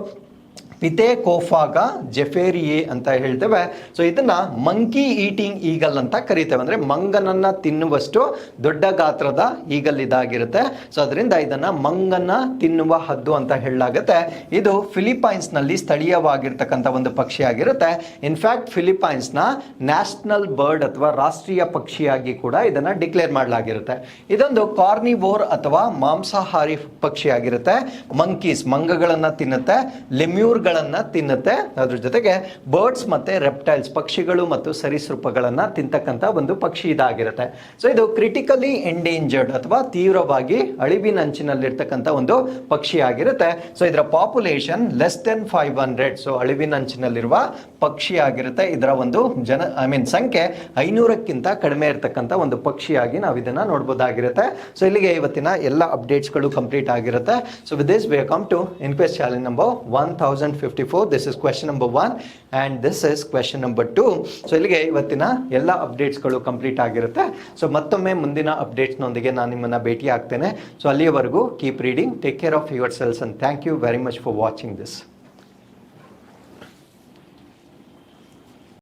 ಪಿಥೆಕೋಫಾಗ ಜೆಫೇರಿಯೆ ಅಂತ ಹೇಳ್ತೇವೆ. ಸೊ ಇದನ್ನ ಮಂಕಿ ಈಟಿಂಗ್ ಈಗಲ್ ಅಂತ ಕರಿತೇವೆ. ಅಂದ್ರೆ ಮಂಗನನ್ನ ತಿನ್ನುವಷ್ಟು ದೊಡ್ಡ ಗಾತ್ರದ ಈಗಲ್ ಇದಾಗಿರುತ್ತೆ. ಸೊ ಅದರಿಂದ ಇದನ್ನ ಮಂಗನ ತಿನ್ನುವ ಹದ್ದು ಅಂತ ಹೇಳಲಾಗುತ್ತೆ. ಇದು ಫಿಲಿಪೈನ್ಸ್ ನಲ್ಲಿ ಸ್ಥಳೀಯವಾಗಿರ್ತಕ್ಕಂಥ ಒಂದು ಪಕ್ಷಿಯಾಗಿರುತ್ತೆ. ಇನ್ಫ್ಯಾಕ್ಟ್ ಫಿಲಿಪೈನ್ಸ್ ನ ನ್ಯಾಷನಲ್ ಬರ್ಡ್ ಅಥವಾ ರಾಷ್ಟ್ರೀಯ ಪಕ್ಷಿಯಾಗಿ ಕೂಡ ಇದನ್ನ ಡಿಕ್ಲೇರ್ ಮಾಡಲಾಗಿರುತ್ತೆ. ಇದೊಂದು ಕಾರ್ನಿವೋರ್ ಅಥವಾ ಮಾಂಸಾಹಾರಿ ಪಕ್ಷಿಯಾಗಿರುತ್ತೆ. ಮಂಕೀಸ್ ಮಂಗಗಳನ್ನ ತಿನ್ನುತ್ತೆ, ಲೆಮ್ಯೂರ್ ಗಳನ್ನ ತಿನ್ನುತ್ತೆ. ಅದ್ರ ಜೊತೆಗೆ ಬರ್ಡ್ಸ್ ಮತ್ತೆ ರೆಪ್ಟೈಲ್ಸ್ ಪಕ್ಷಿಗಳು ಮತ್ತು ಸರೀಸೃಪಗಳನ್ನ ತಿಂತಕ್ಕಂತ ಒಂದು ಪಕ್ಷಿ ಇದಾಗಿರುತ್ತೆ. ಸೊ ಇದು ಕ್ರಿಟಿಕಲಿ ಎಂಡೇಂಜರ್ಡ್ ಅಥವಾ ತೀವ್ರವಾಗಿ ಅಳಿವಿನಂಚಿನಲ್ಲಿರ್ತಕ್ಕಂಥ ಒಂದು ಪಕ್ಷಿ ಆಗಿರುತ್ತೆ. ಸೊ ಇದರ ಪಾಪ್ಯುಲೇಷನ್ ಲೆಸ್ ದೆನ್ 500. ಸೊ ಅಳಿವಿನಂಚಿನಲ್ಲಿರುವ ಪಕ್ಷಿ ಆಗಿರುತ್ತೆ. ಇದರ ಒಂದು ಸಂಖ್ಯೆ 500ಕ್ಕಿಂತ ಕಡಿಮೆ ಇರತಕ್ಕಂಥ ಒಂದು ಪಕ್ಷಿಯಾಗಿ ನಾವು ಇದನ್ನ ನೋಡಬಹುದಾಗಿರುತ್ತೆ. ಸೊ ಇಲ್ಲಿಗೆ ಇವತ್ತಿನ ಎಲ್ಲ ಅಪ್ಡೇಟ್ಸ್ಗಳು ಕಂಪ್ಲೀಟ್ ಆಗಿರುತ್ತೆ. So with this we come to inquest challenge number 1054. This is question number 1 and this is question number 2. So ಇಲ್ಲಿಗೆ ಇವತ್ತಿನ ಎಲ್ಲ ಅಪ್ಡೇಟ್ಸ್ಗಳು ಕಂಪ್ಲೀಟ್ ಆಗಿರುತ್ತೆ. ಸೊ ಮತ್ತೊಮ್ಮೆ ಮುಂದಿನ ಅಪ್ಡೇಟ್ಸ್ನೊಂದಿಗೆ ನಾನು ನಿಮ್ಮನ್ನ ಭೇಟಿ ಆಗ್ತೇನೆ. ಸೊ ಅಲ್ಲಿಯವರೆಗೂ keep reading, take care of yourselves and thank you very much for watching this.